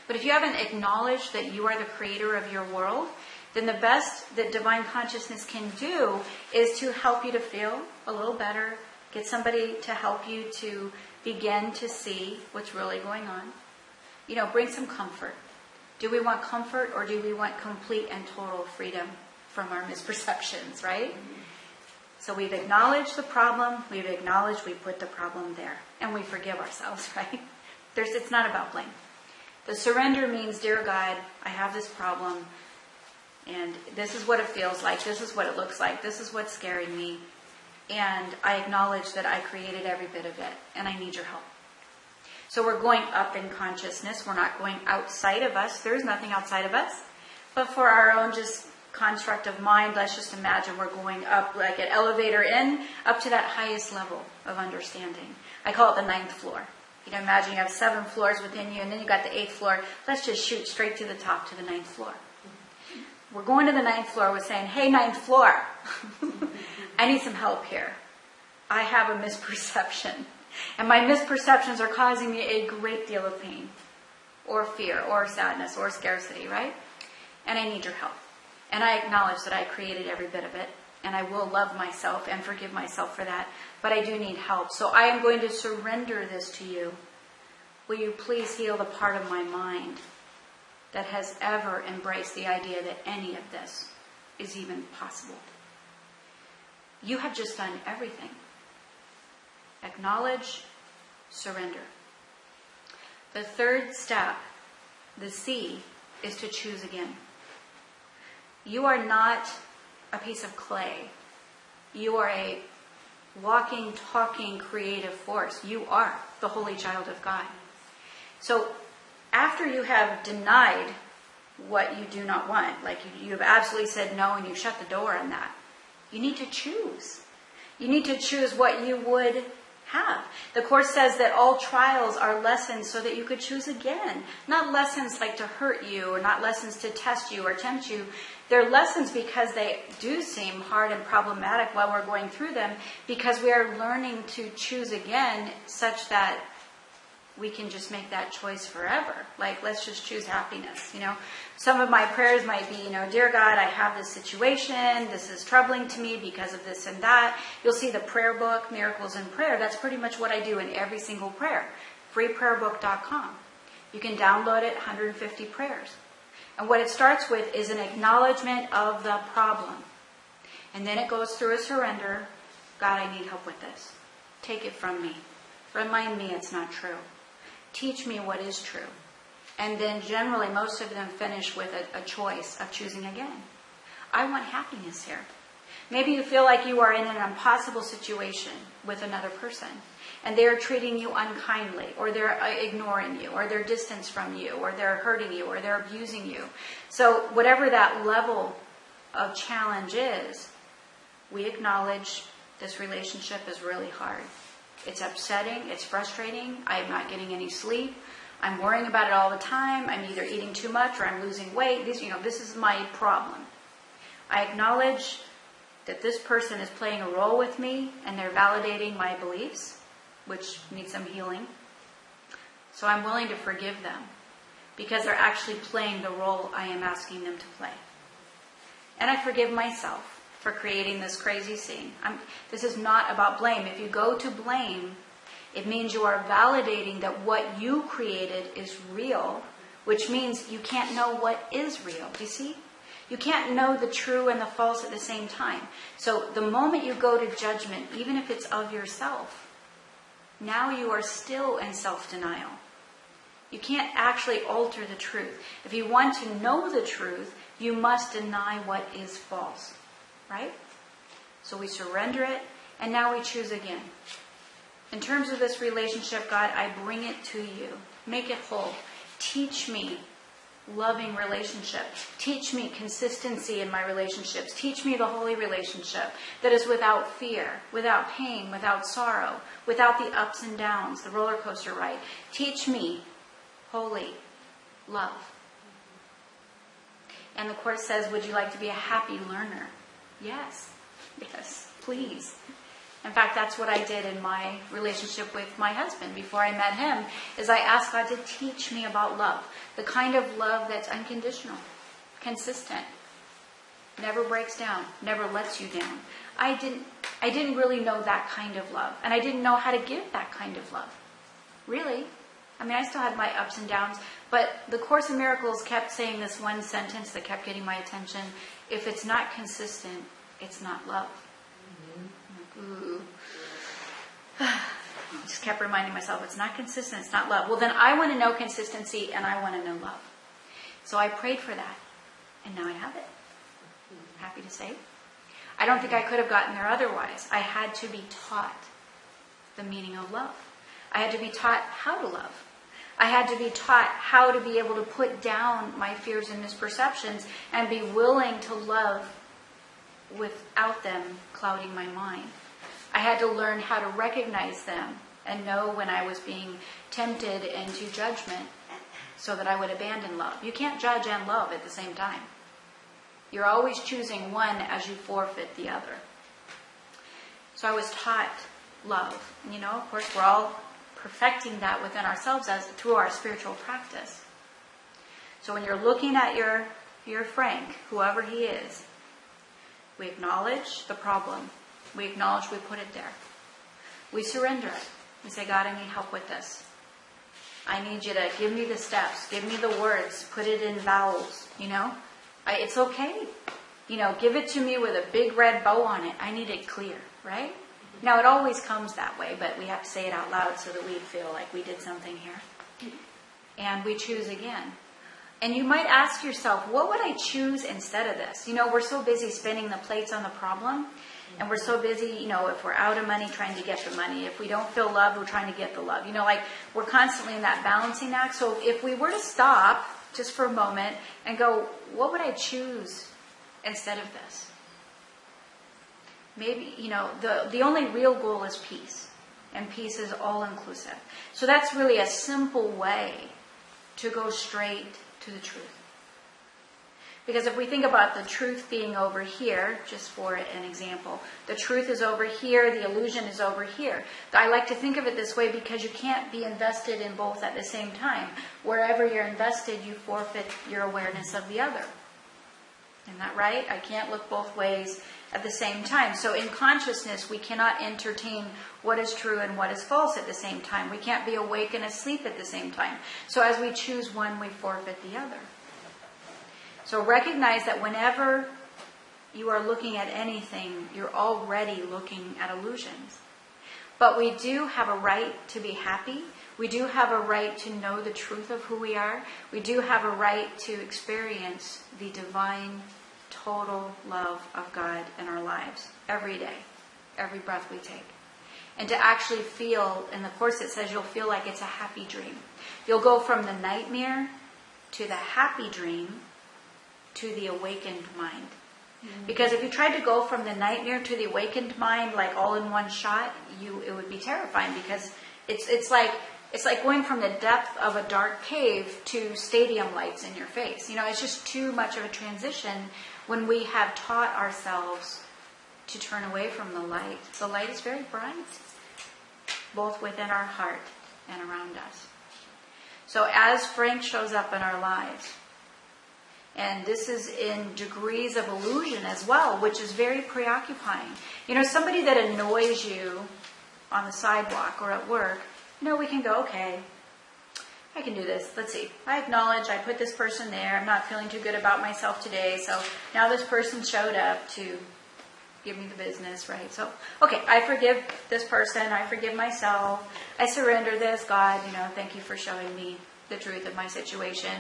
But if you haven't acknowledged that you are the creator of your world, then the best that divine consciousness can do is to help you to feel a little better, get somebody to help you to begin to see what's really going on. Bring some comfort. Do we want comfort, or do we want complete and total freedom from our misperceptions, right? So we've acknowledged the problem, we've acknowledged we put the problem there, and we forgive ourselves, right? It's not about blame. The surrender means, dear God, I have this problem. And this is what it feels like. This is what it looks like. This is what's scaring me. And I acknowledge that I created every bit of it, and I need your help. So we're going up in consciousness. We're not going outside of us. There's nothing outside of us. But for our own just construct of mind, let's just imagine we're going up like an elevator in, up to that highest level of understanding. I call it the 9th floor. You know, imagine you have 7 floors within you, and then you got the 8th floor. Let's just shoot straight to the top to the 9th floor. We're going to the 9th floor. We're saying, hey, 9th floor, I need some help here. I have a misperception. And my misperceptions are causing me a great deal of pain, or fear, or sadness, or scarcity, right? And I need your help. And I acknowledge that I created every bit of it, and I will love myself and forgive myself for that, but I do need help. So I am going to surrender this to you. Will you please heal the part of my mind that has ever embraced the idea that any of this is even possible? You have just done everything. Acknowledge, surrender. The third step, the C, is to choose again. You are not a piece of clay. You are a walking, talking, creative force. You are the holy child of God. So after you have denied what you do not want, like you have absolutely said no and you shut the door on that, you need to choose. You need to choose what you would have. The Course says that all trials are lessons so that you could choose again. Not lessons like to hurt you, or not lessons to test you or tempt you. They're lessons because they do seem hard and problematic while we're going through them, because we are learning to choose again such that we can just make that choice forever. Like, let's just choose happiness, you know. Some of my prayers might be, you know, dear God, I have this situation. This is troubling to me because of this and that. You'll see the prayer book, Miracles in Prayer. That's pretty much what I do in every single prayer. freeprayerbook.com. You can download it, 150 prayers. And what it starts with is an acknowledgement of the problem. And then it goes through a surrender. God, I need help with this. Take it from me. Remind me it's not true. Teach me what is true. And then generally, most of them finish with a choice of choosing again. I want happiness here. Maybe you feel like you are in an impossible situation with another person, and they're treating you unkindly, or they're ignoring you, or they're distant from you, or they're hurting you, or they're abusing you. So whatever that level of challenge is, we acknowledge this relationship is really hard. It's upsetting. It's frustrating. I'm not getting any sleep. I'm worrying about it all the time. I'm either eating too much or I'm losing weight. This is my problem. I acknowledge that this person is playing a role with me, and they're validating my beliefs, which need some healing. So I'm willing to forgive them because they're actually playing the role I am asking them to play. And I forgive myself for creating this crazy scene. This is not about blame. If you go to blame, it means you are validating that what you created is real, which means you can't know what is real. Do you see? You can't know the true and the false at the same time. So the moment you go to judgment, even if it's of yourself, now you are still in self-denial. You can't actually alter the truth. If you want to know the truth, you must deny what is false. Right? So we surrender it, and now we choose again. In terms of this relationship, God, I bring it to you. Make it whole. Teach me loving relationship. Teach me consistency in my relationships. Teach me the holy relationship that is without fear, without pain, without sorrow, without the ups and downs, the roller coaster ride. Teach me holy love. And the Course says, would you like to be a happy learner? Yes, please. In fact, that's what I did in my relationship with my husband before I met him, is I asked God to teach me about love. The kind of love that's unconditional, consistent, never breaks down, never lets you down. I didn't really know that kind of love, and I didn't know how to give that kind of love. Really. I still had my ups and downs, but the Course in Miracles kept saying this one sentence that kept getting my attention. If it's not consistent, it's not love. Ooh. I just kept reminding myself, it's not consistent, it's not love. Well, then I want to know consistency, and I want to know love. So I prayed for that, and now I have it. happy to say. I don't think I could have gotten there otherwise. I had to be taught the meaning of love. I had to be taught how to love. I had to be taught how to be able to put down my fears and misperceptions and be willing to love without them clouding my mind. I had to learn how to recognize them and know when I was being tempted into judgment so that I would abandon love. You can't judge and love at the same time. You're always choosing one as you forfeit the other. So I was taught love. And of course, we're all perfecting that within ourselves through our spiritual practice. So when you're looking at your Frank, whoever he is, we acknowledge the problem. We acknowledge we put it there. We surrender it. We say, God, I need help with this. I need you to give me the steps, give me the words, put it in vowels, It's okay. Give it to me with a big red bow on it. I need it clear, right? Now, it always comes that way, but we have to say it out loud so that we feel like we did something here. And we choose again. And you might ask yourself, what would I choose instead of this? We're so busy spinning the plates on the problem. And we're so busy, if we're out of money, trying to get the money. If we don't feel loved, we're trying to get the love. We're constantly in that balancing act. So if we were to stop just for a moment and go, what would I choose instead of this? Maybe, the only real goal is peace. And peace is all-inclusive. So that's really a simple way to go straight to the truth. Because if we think about the truth being over here, just for an example, the truth is over here, the illusion is over here. I like to think of it this way because you can't be invested in both at the same time. Wherever you're invested, you forfeit your awareness of the other. Isn't that right? I can't look both ways at the same time. So in consciousness, we cannot entertain what is true and what is false at the same time. We can't be awake and asleep at the same time. So as we choose one, we forfeit the other. So recognize that whenever you are looking at anything, you're already looking at illusions. But we do have a right to be happy. We do have a right to know the truth of who we are. We do have a right to experience the divine, total love of God in our lives every day, every breath we take. And to actually feel, in the Course it says you'll feel like it's a happy dream. You'll go from the nightmare to the happy dream to the awakened mind. Because if you tried to go from the nightmare to the awakened mind, like all in one shot, it would be terrifying, because it's like going from the depth of a dark cave to stadium lights in your face. It's just too much of a transition when we have taught ourselves to turn away from the light. The light is very bright, both within our heart and around us. So as Frank shows up in our lives, and this is in degrees of illusion as well, which is very preoccupying. Somebody that annoys you on the sidewalk or at work, we can go, okay, I can do this. Let's see. I acknowledge I put this person there. I'm not feeling too good about myself today. So now this person showed up to give me the business, right? So, okay, I forgive this person. I forgive myself. I surrender this. God, thank you for showing me the truth of my situation.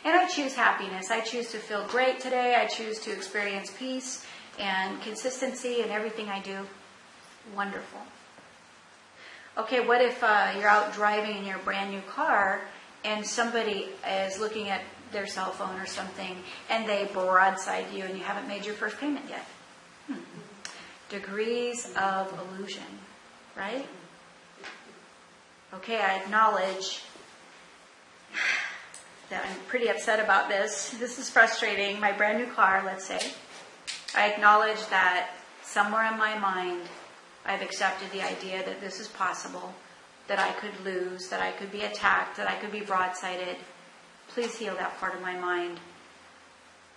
And I choose happiness. I choose to feel great today. I choose to experience peace and consistency in everything I do. Wonderful. Okay, what if you're out driving in your brand new car and somebody is looking at their cell phone or something and they broadside you and you haven't made your first payment yet? Degrees of illusion, right? Okay, I acknowledge that I'm pretty upset about this. This is frustrating. My brand new car, let's say. I acknowledge that somewhere in my mind, I've accepted the idea that this is possible, that I could lose, that I could be attacked, that I could be broadsided. Please heal that part of my mind.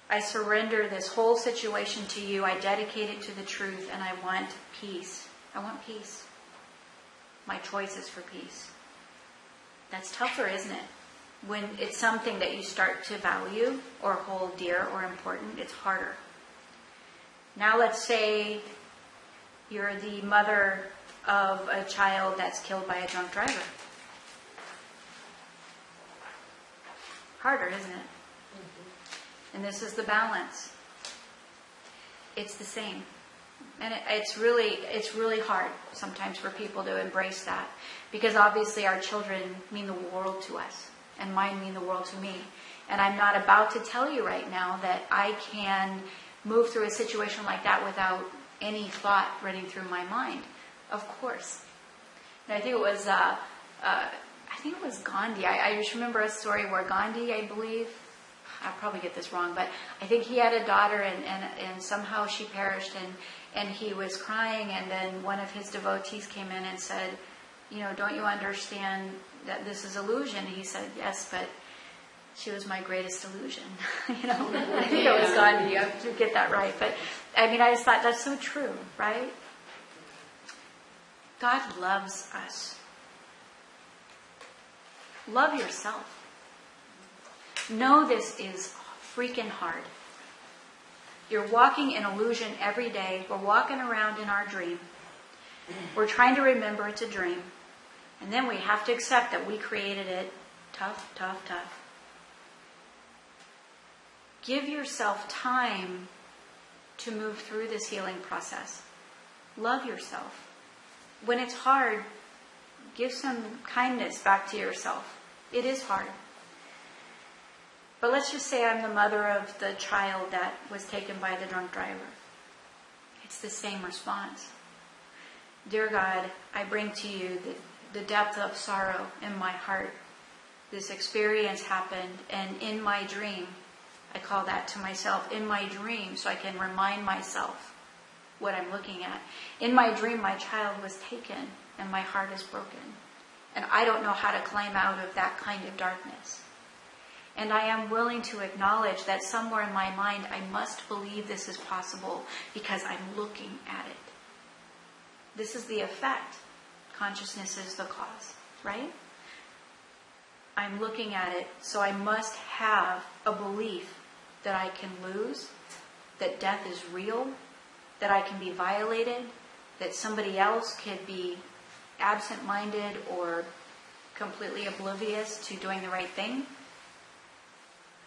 I surrender this whole situation to you. I dedicate it to the truth, and I want peace. I want peace. My choice is for peace. That's tougher, isn't it? When it's something that you start to value or hold dear or important, it's harder. Now let's say you're the mother of a child that's killed by a drunk driver. Harder, isn't it? And this is the balance. It's the same. And it's really hard sometimes for people to embrace that, because obviously our children mean the world to us, and mine mean the world to me. And I'm not about to tell you right now that I can move through a situation like that without any thought running through my mind. Of course. And I think it was Gandhi. I just remember a story where Gandhi, I believe, I'll probably get this wrong, but I think he had a daughter and somehow she perished, and he was crying, and then one of his devotees came in and said, don't you understand that this is illusion? And he said, yes, but she was my greatest illusion. I think it was Gandhi. I have to get that right. But I just thought that's so true, right? God loves us. Love yourself. Know this is freaking hard. You're walking in illusion every day. We're walking around in our dream. We're trying to remember it's a dream. And then we have to accept that we created it. Tough, tough, tough. Give yourself time to move through this healing process. Love yourself. When it's hard, give some kindness back to yourself. It is hard. But let's just say I'm the mother of the child that was taken by the drunk driver. It's the same response. Dear God, I bring to you the depth of sorrow in my heart. This experience happened, and in my dream, I call that to myself, in my dream, so I can remind myself what I'm looking at. In my dream, my child was taken, and my heart is broken. And I don't know how to climb out of that kind of darkness. And I am willing to acknowledge that somewhere in my mind, I must believe this is possible because I'm looking at it. This is the effect. Consciousness is the cause, right? I'm looking at it, so I must have a belief that I can lose, that death is real, that I can be violated, that somebody else could be absent-minded or completely oblivious to doing the right thing.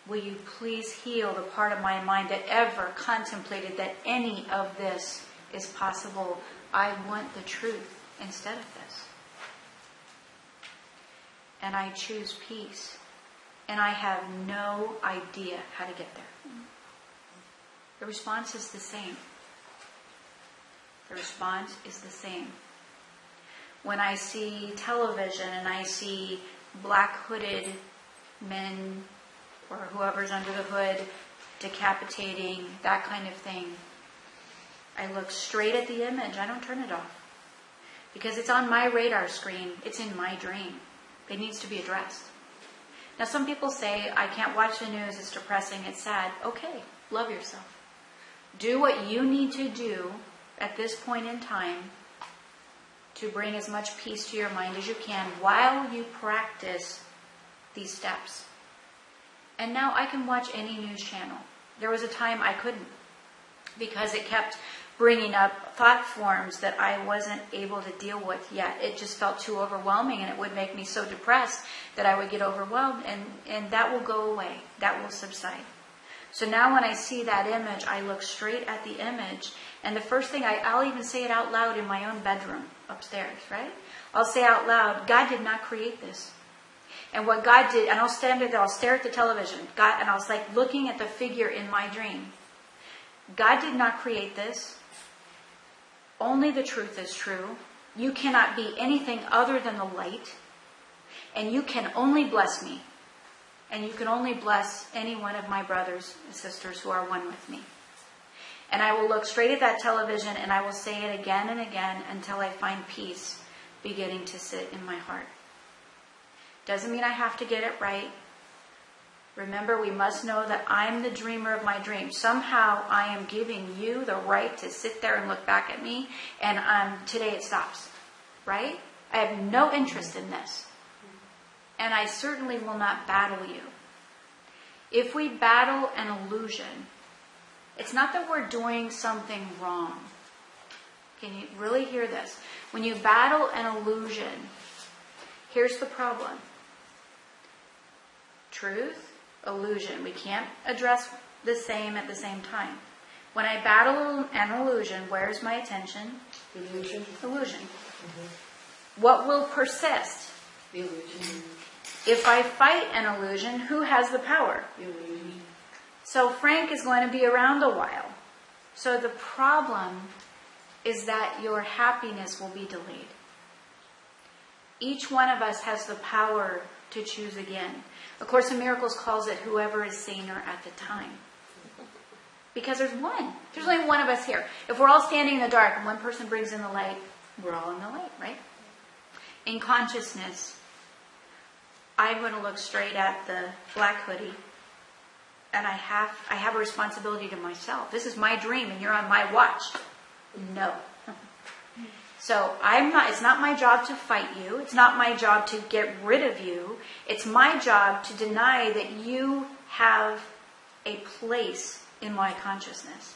Will you please heal the part of my mind that ever contemplated that any of this is possible? I want the truth instead of this. And I choose peace. And I have no idea how to get there. The response is the same. The response is the same. When I see television and I see black hooded men or whoever's under the hood decapitating, that kind of thing, I look straight at the image. I don't turn it off. Because it's on my radar screen. It's in my dream. It needs to be addressed. Now, some people say, I can't watch the news, it's depressing, it's sad. Okay, love yourself. Do what you need to do at this point in time to bring as much peace to your mind as you can while you practice these steps. And now I can watch any news channel. There was a time I couldn't, because it kept bringing up thought forms that I wasn't able to deal with yet. It just felt too overwhelming, and it would make me so depressed that I would get overwhelmed, and that will go away. That will subside. So now when I see that image, I look straight at the image, and the first thing, I'll even say it out loud in my own bedroom upstairs, right? I'll say out loud, God did not create this. And what God did, and I'll stand there, I'll stare at the television, God, and I was like looking at the figure in my dream. God did not create this. Only the truth is true. You cannot be anything other than the light. And you can only bless me. And you can only bless any one of my brothers and sisters who are one with me. And I will look straight at that television and I will say it again and again until I find peace beginning to sit in my heart. Doesn't mean I have to get it right. Remember, we must know that I'm the dreamer of my dream. Somehow I am giving you the right to sit there and look back at me, and today it stops, right? I have no interest in this. And I certainly will not battle you. If we battle an illusion, it's not that we're doing something wrong. Can you really hear this? When you battle an illusion, here's the problem. Truth, illusion. We can't address the same at the same time. When I battle an illusion, where's my attention? Illusion. Illusion. What will persist? The illusion. If I fight an illusion, who has the power? The illusion. So Frank is going to be around a while. So the problem is that your happiness will be delayed. Each one of us has the power to choose again. A Course in Miracles calls it whoever is saner at the time. Because there's one. There's only one of us here. If we're all standing in the dark and one person brings in the light, we're all in the light, right? In consciousness, I'm going to look straight at the black hoodie, and I have a responsibility to myself. This is my dream, and you're on my watch. No. So it's not my job to fight you. It's not my job to get rid of you. It's my job to deny that you have a place in my consciousness.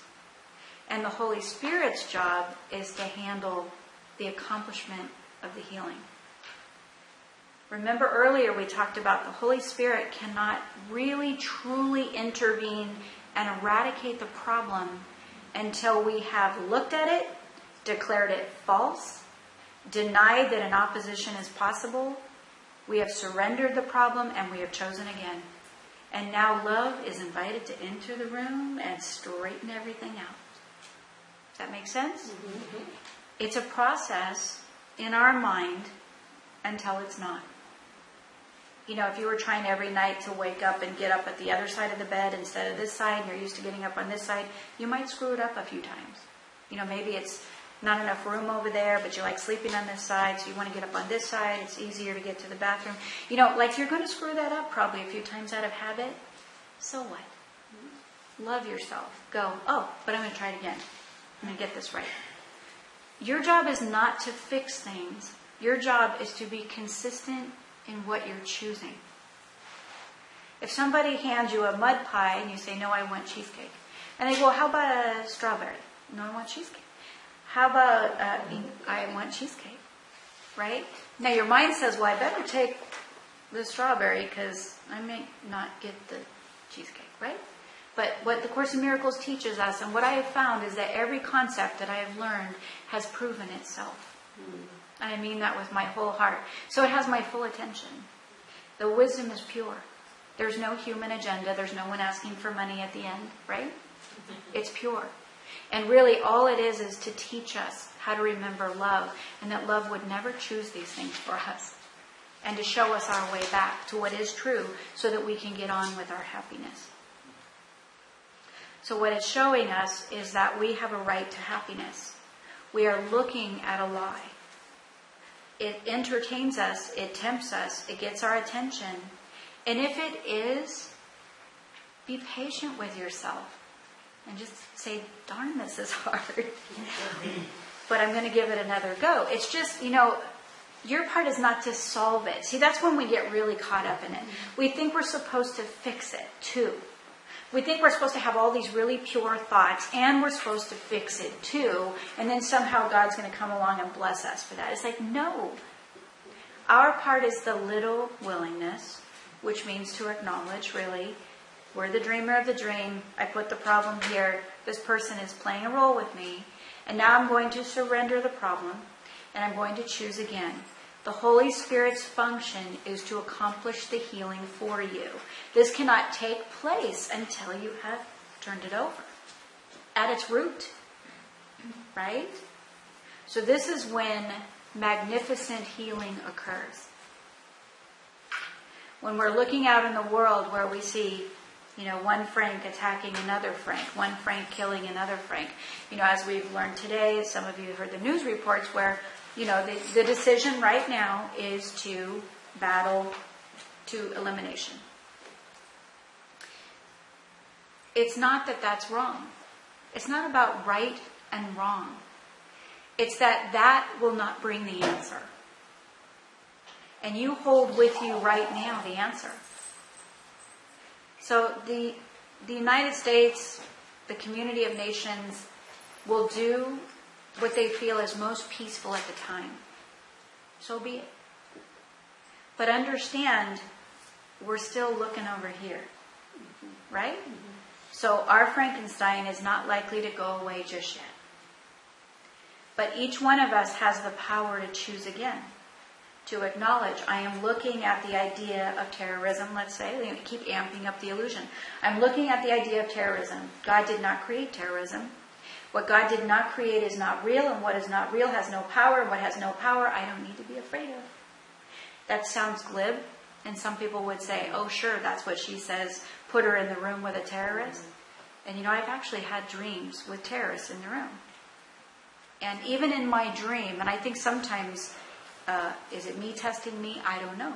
And the Holy Spirit's job is to handle the accomplishment of the healing. Remember earlier we talked about the Holy Spirit cannot really truly intervene and eradicate the problem until we have looked at it, declared it false, denied that an opposition is possible, we have surrendered the problem, and we have chosen again. And now love is invited to enter the room and straighten everything out. Does that make sense? Mm-hmm. It's a process in our mind until it's not. You know, if you were trying every night to wake up and get up at the other side of the bed instead of this side, and you're used to getting up on this side, you might screw it up a few times. You know, maybe it's not enough room over there, but you like sleeping on this side, so you want to get up on this side. It's easier to get to the bathroom. You know, like you're going to screw that up probably a few times out of habit. So what? Love yourself. Go, but I'm going to try it again. I'm going to get this right. Your job is not to fix things. Your job is to be consistent in what you're choosing. If somebody hands you a mud pie and you say, no, I want cheesecake. And they go, how about a strawberry? No, I want cheesecake. How about, I want cheesecake, right? Now your mind says, well, I better take the strawberry because I may not get the cheesecake, right? But what the Course in Miracles teaches us, and what I have found, is that every concept that I have learned has proven itself. And I mean that with my whole heart. So it has my full attention. The wisdom is pure. There's no human agenda. There's no one asking for money at the end, right? It's pure. And really all it is to teach us how to remember love, and that love would never choose these things for us, and to show us our way back to what is true so that we can get on with our happiness. So what it's showing us is that we have a right to happiness. We are looking at a lie. It entertains us, it tempts us, it gets our attention. And if it is, be patient with yourself. And just say, darn, this is hard. But I'm going to give it another go. It's just, your part is not to solve it. See, that's when we get really caught up in it. We think we're supposed to fix it, too. We think we're supposed to have all these really pure thoughts, and we're supposed to fix it, too. And then somehow God's going to come along and bless us for that. It's like, no. Our part is the little willingness, which means to acknowledge, really, we're the dreamer of the dream. I put the problem here. This person is playing a role with me. And now I'm going to surrender the problem. And I'm going to choose again. The Holy Spirit's function is to accomplish the healing for you. This cannot take place until you have turned it over. At its root. Right? So this is when magnificent healing occurs. When we're looking out in the world where we see one Frank attacking another Frank, one Frank killing another Frank. As we've learned today, some of you have heard the news reports where, the decision right now is to battle to elimination. It's not that that's wrong. It's not about right and wrong. It's that will not bring the answer. And you hold with you right now the answer. So the United States, the community of nations, will do what they feel is most peaceful at the time. So be it. But understand, we're still looking over here. Right? So our Frankenstein is not likely to go away just yet. But each one of us has the power to choose again. To acknowledge, I am looking at the idea of terrorism, let's say. Keep amping up the illusion. I'm looking at the idea of terrorism. God did not create terrorism. What God did not create is not real, and what is not real has no power, and what has no power, I don't need to be afraid of. That sounds glib, and some people would say, oh sure, that's what she says, put her in the room with a terrorist. And I've actually had dreams with terrorists in the room. And even in my dream, and I think sometimes, is it me testing me? I don't know.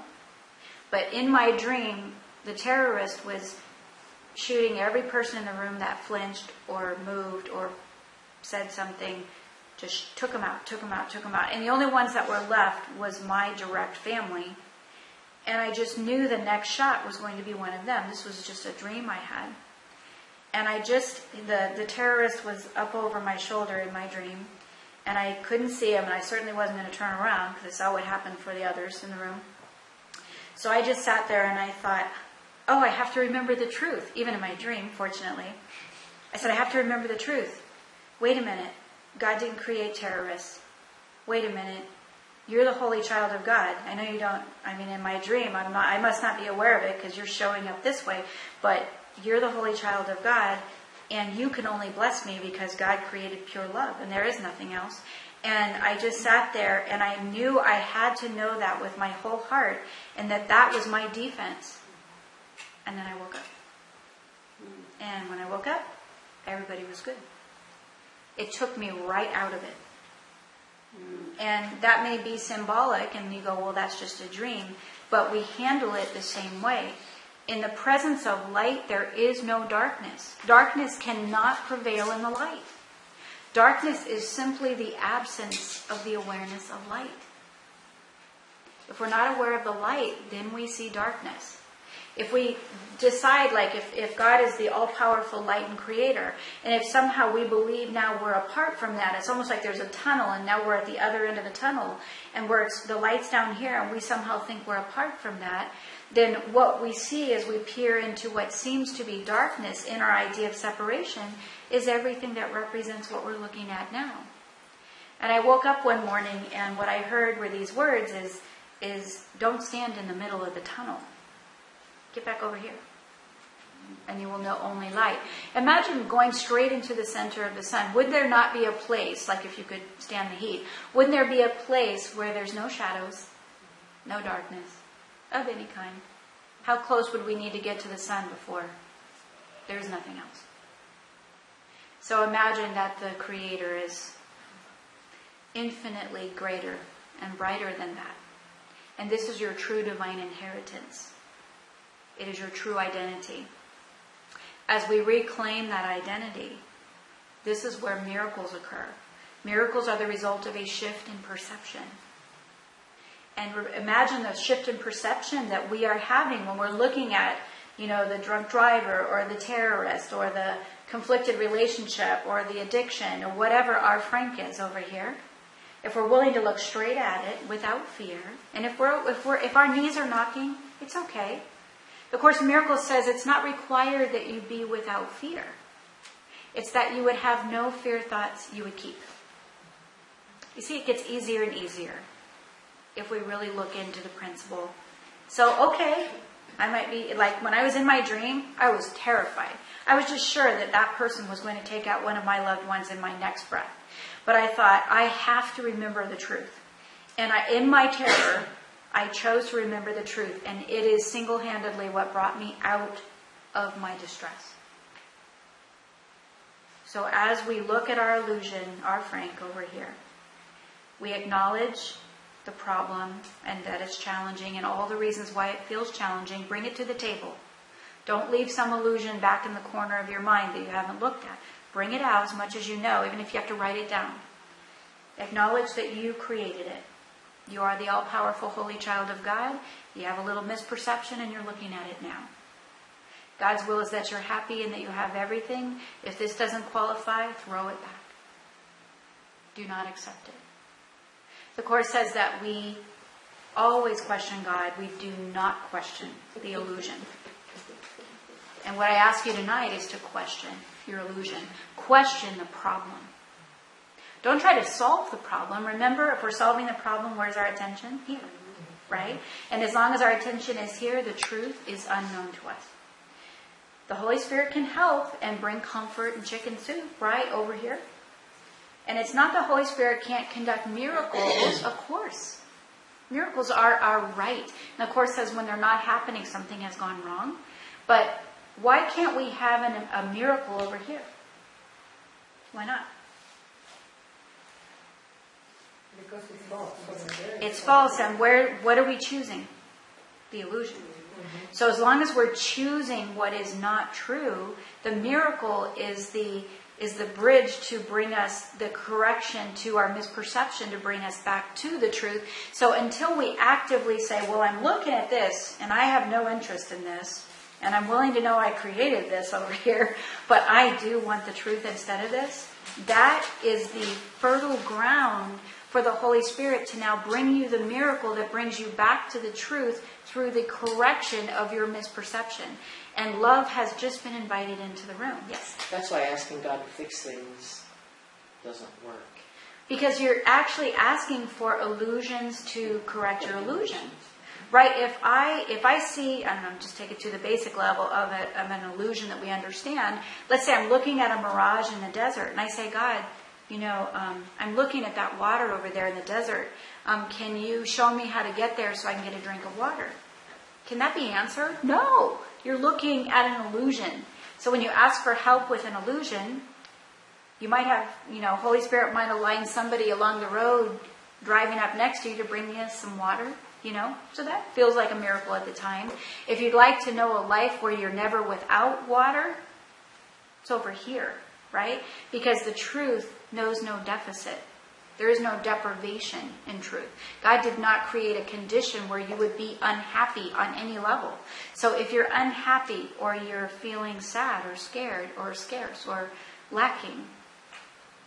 But in my dream, the terrorist was shooting every person in the room that flinched or moved or said something, just took them out. And the only ones that were left was my direct family. And I just knew the next shot was going to be one of them. This was just a dream I had. And the terrorist was up over my shoulder in my dream. And I couldn't see him, and I certainly wasn't going to turn around because I saw what happened for the others in the room. So I just sat there and I thought, oh, I have to remember the truth. Even in my dream, fortunately. I said, I have to remember the truth. Wait a minute. God didn't create terrorists. Wait a minute. You're the holy child of God. I know you don't, in my dream, I must not be aware of it because you're showing up this way, but you're the holy child of God. And you can only bless me because God created pure love, and there is nothing else. And I just sat there, and I knew I had to know that with my whole heart, and that was my defense. And then I woke up. And when I woke up, everybody was good. It took me right out of it. And that may be symbolic, and you go, well, that's just a dream. But we handle it the same way. In the presence of light, there is no darkness. Darkness cannot prevail in the light. Darkness is simply the absence of the awareness of light. If we're not aware of the light, then we see darkness. If we decide, if God is the all-powerful light and creator, and if somehow we believe now we're apart from that, it's almost like there's a tunnel, and now we're at the other end of the tunnel, and the light's down here, and we somehow think we're apart from that, then what we see as we peer into what seems to be darkness in our idea of separation is everything that represents what we're looking at now. And I woke up one morning, and what I heard were these words is don't stand in the middle of the tunnel. Get back over here. And you will know only light. Imagine going straight into the center of the sun. Would there not be a place, like if you could stand the heat, wouldn't there be a place where there's no shadows, no darkness of any kind? How close would we need to get to the sun before there's nothing else? So imagine that the Creator is infinitely greater and brighter than that. And this is your true divine inheritance. It is your true identity. As we reclaim that identity, this is where miracles occur. Miracles are the result of a shift in perception. And imagine the shift in perception that we are having when we're looking at, the drunk driver or the terrorist or the conflicted relationship or the addiction or whatever our Frank is over here. If we're willing to look straight at it without fear, and if our knees are knocking, it's okay. The Course in Miracles says it's not required that you be without fear. It's that you would have no fear thoughts you would keep. You see, it gets easier and easier if we really look into the principle. So, okay, I might be, like when I was in my dream, I was terrified. I was just sure that person was going to take out one of my loved ones in my next breath. But I thought, I have to remember the truth. And in my terror, I chose to remember the truth, and it is single-handedly what brought me out of my distress. So as we look at our illusion, our Frank over here, we acknowledge the problem and that it's challenging and all the reasons why it feels challenging. Bring it to the table. Don't leave some illusion back in the corner of your mind that you haven't looked at. Bring it out as much as you know, even if you have to write it down. Acknowledge that you created it. You are the all-powerful holy child of God. You have a little misperception and you're looking at it now. God's will is that you're happy and that you have everything. If this doesn't qualify, throw it back. Do not accept it. The Course says that we always question God. We do not question the illusion. And what I ask you tonight is to question your illusion. Question the problem. Don't try to solve the problem. Remember, if we're solving the problem, where's our attention? Here. Right? And as long as our attention is here, the truth is unknown to us. The Holy Spirit can help and bring comfort and chicken soup, right, over here. And it's not the Holy Spirit can't conduct miracles, of course. Miracles are our right. And the Course says when they're not happening, something has gone wrong. But why can't we have a miracle over here? Why not? Because it's false. It's false. And what are we choosing? The illusion. So as long as we're choosing what is not true, the miracle is the bridge to bring us the correction to our misperception, to bring us back to the truth. So until we actively say, well, I'm looking at this and I have no interest in this, and I'm willing to know I created this over here, but I do want the truth instead of this, that is the fertile ground for the Holy Spirit to now bring you the miracle that brings you back to the truth through the correction of your misperception. And love has just been invited into the room. Yes? That's why asking God to fix things doesn't work. Because you're actually asking for illusions to correct your illusion. Right? If I see, I don't know, just take it to the basic level of an illusion that we understand. Let's say I'm looking at a mirage in the desert, and I say, God, I'm looking at that water over there in the desert. Can you show me how to get there so I can get a drink of water? Can that be answered? No. You're looking at an illusion. So when you ask for help with an illusion, you might have, Holy Spirit might align somebody along the road driving up next to you to bring you some water, So that feels like a miracle at the time. If you'd like to know a life where you're never without water, it's over here, right? Because the truth knows no deficit. There is no deprivation in truth. God did not create a condition where you would be unhappy on any level. So if you're unhappy or you're feeling sad or scared or scarce or lacking,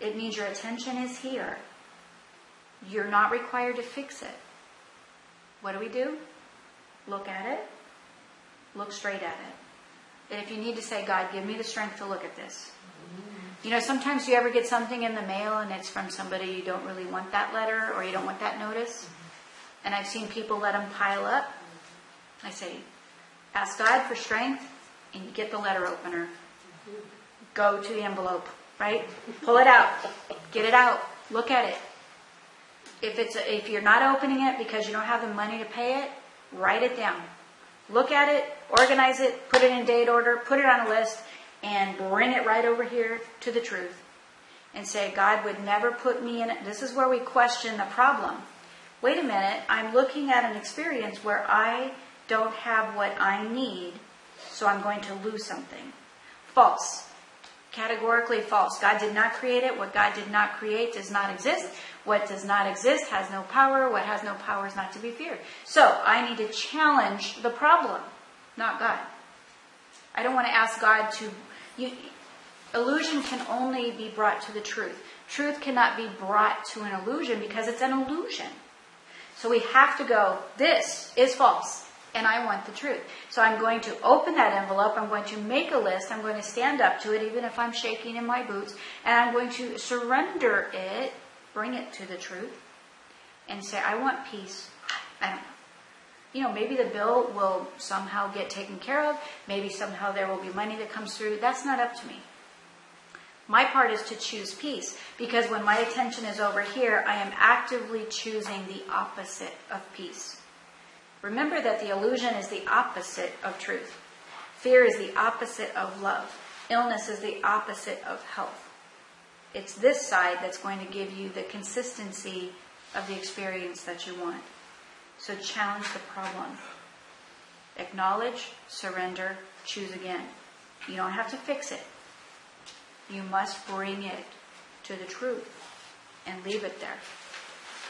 it means your attention is here. You're not required to fix it. What do? Look at it. Look straight at it. And if you need to say, God, give me the strength to look at this. Sometimes you ever get something in the mail and it's from somebody you don't really want that letter or you don't want that notice. And I've seen people let them pile up. I say, ask God for strength and you get the letter opener. Go to the envelope, right? Pull it out. Get it out. Look at it. If you're not opening it because you don't have the money to pay it, write it down. Look at it, organize it, put it in date order, put it on a list, and bring it right over here to the truth. And say, God would never put me in it. This is where we question the problem. Wait a minute, I'm looking at an experience where I don't have what I need, so I'm going to lose something. False. Categorically false. God did not create it. What God did not create does not exist. What does not exist has no power. What has no power is not to be feared. So I need to challenge the problem, not God. I don't want to ask God to... illusion can only be brought to the truth. Truth cannot be brought to an illusion because it's an illusion. So we have to go, this is false, and I want the truth. So I'm going to open that envelope, I'm going to make a list, I'm going to stand up to it even if I'm shaking in my boots, and I'm going to surrender it, bring it to the truth, and say, I want peace. I don't know. Maybe the bill will somehow get taken care of. Maybe somehow there will be money that comes through. That's not up to me. My part is to choose peace, because when my attention is over here, I am actively choosing the opposite of peace. Remember that the illusion is the opposite of truth. Fear is the opposite of love. Illness is the opposite of health. It's this side that's going to give you the consistency of the experience that you want. So challenge the problem. Acknowledge, surrender, choose again. You don't have to fix it. You must bring it to the truth and leave it there.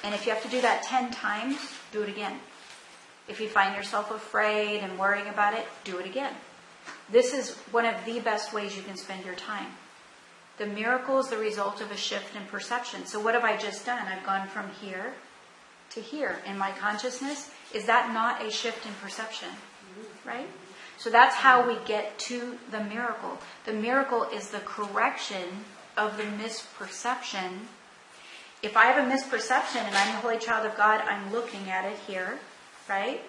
And if you have to do that 10 times, do it again. If you find yourself afraid and worrying about it, do it again. This is one of the best ways you can spend your time. The miracle is the result of a shift in perception. So what have I just done? I've gone from here to here in my consciousness. Is that not a shift in perception? Right? So that's how we get to the miracle. The miracle is the correction of the misperception. If I have a misperception and I'm the Holy Child of God, I'm looking at it here, right?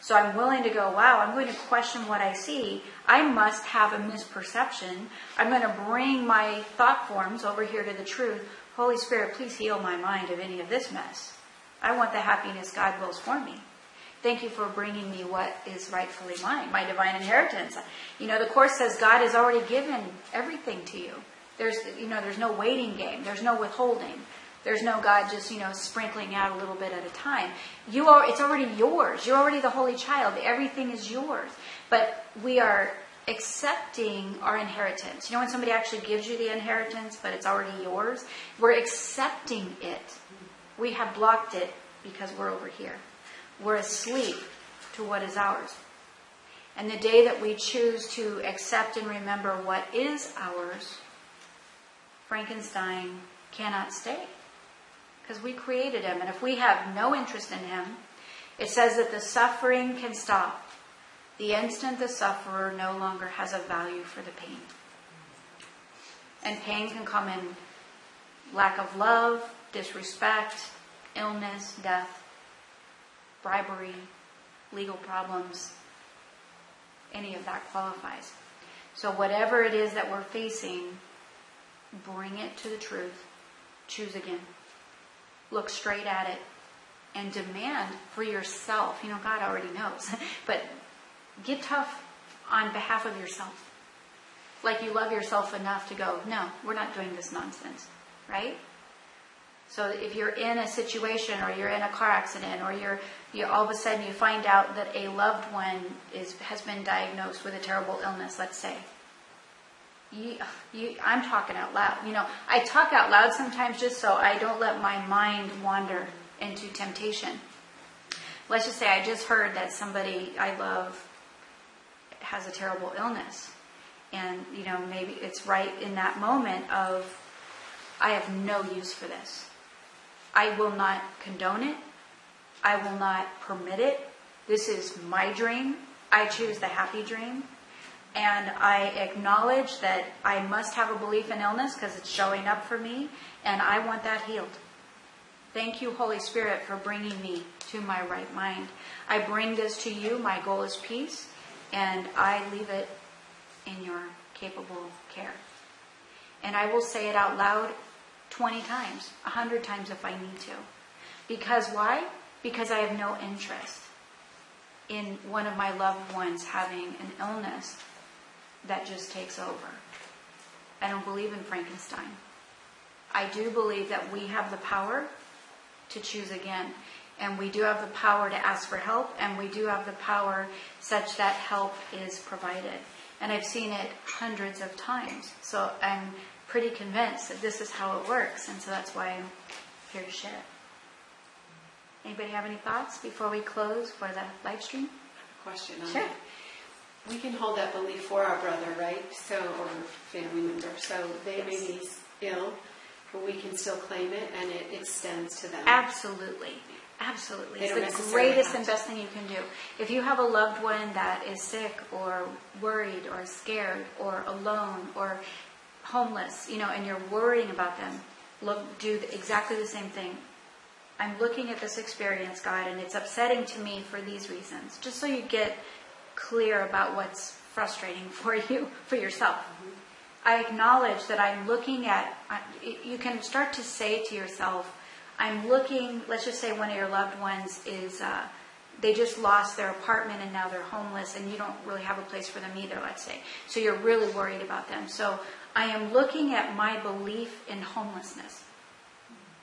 So I'm willing to go, wow, I'm going to question what I see. I must have a misperception. I'm going to bring my thought forms over here to the truth. Holy Spirit, please heal my mind of any of this mess. I want the happiness God wills for me. Thank you for bringing me what is rightfully mine, my divine inheritance. You know, the Course says God has already given everything to you. There's no waiting game. There's no withholding. There's no God just, sprinkling out a little bit at a time. It's already yours. You're already the Holy Child. Everything is yours. But we are accepting our inheritance. You know when somebody actually gives you the inheritance, but it's already yours? We're accepting it. We have blocked it because we're over here. We're asleep to what is ours. And the day that we choose to accept and remember what is ours, Frankenstein cannot stay. Because we created him. And if we have no interest in him, it says that the suffering can stop. The instant the sufferer no longer has a value for the pain. And pain can come in lack of love, disrespect, illness, death, bribery, legal problems. Any of that qualifies. So whatever it is that we're facing, bring it to the truth. Choose again. Look straight at it and demand for yourself. God already knows. But get tough on behalf of yourself. Like you love yourself enough to go, no, we're not doing this nonsense. Right? So if you're in a situation or you're in a car accident or you all of a sudden you find out that a loved one has been diagnosed with a terrible illness, let's say. I'm talking out loud. I talk out loud sometimes just so I don't let my mind wander into temptation. Let's just say I just heard that somebody I love has a terrible illness. And, maybe it's right in that moment of, I have no use for this. I will not condone it. I will not permit it. This is my dream. I choose the happy dream. And I acknowledge that I must have a belief in illness because it's showing up for me, and I want that healed. Thank you, Holy Spirit, for bringing me to my right mind. I bring this to you. My goal is peace, and I leave it in your capable care. And I will say it out loud 20 times, 100 times if I need to. Because why? Because I have no interest in one of my loved ones having an illness that just takes over. I don't believe in Frankenstein. I do believe that we have the power to choose again. And we do have the power to ask for help. And we do have the power such that help is provided. And I've seen it hundreds of times. So I'm pretty convinced that this is how it works. And so that's why I'm here to share it. Anybody have any thoughts before we close for the live stream? Question on Sure. that. We can hold that belief for our brother, right? Or family member. So they may be ill, but we can still claim it and it extends to them. Absolutely. Absolutely. It's the greatest and best thing you can do. If you have a loved one that is sick or worried or scared or alone or homeless, and you're worrying about them, do exactly the same thing. I'm looking at this experience, God, and it's upsetting to me for these reasons. Just so you get clear about what's frustrating for you, for yourself. Mm-hmm. I acknowledge that I'm looking at, you can start to say to yourself, I'm looking, let's just say one of your loved ones is, they just lost their apartment and now they're homeless and you don't really have a place for them either, let's say. So you're really worried about them. So I am looking at my belief in homelessness.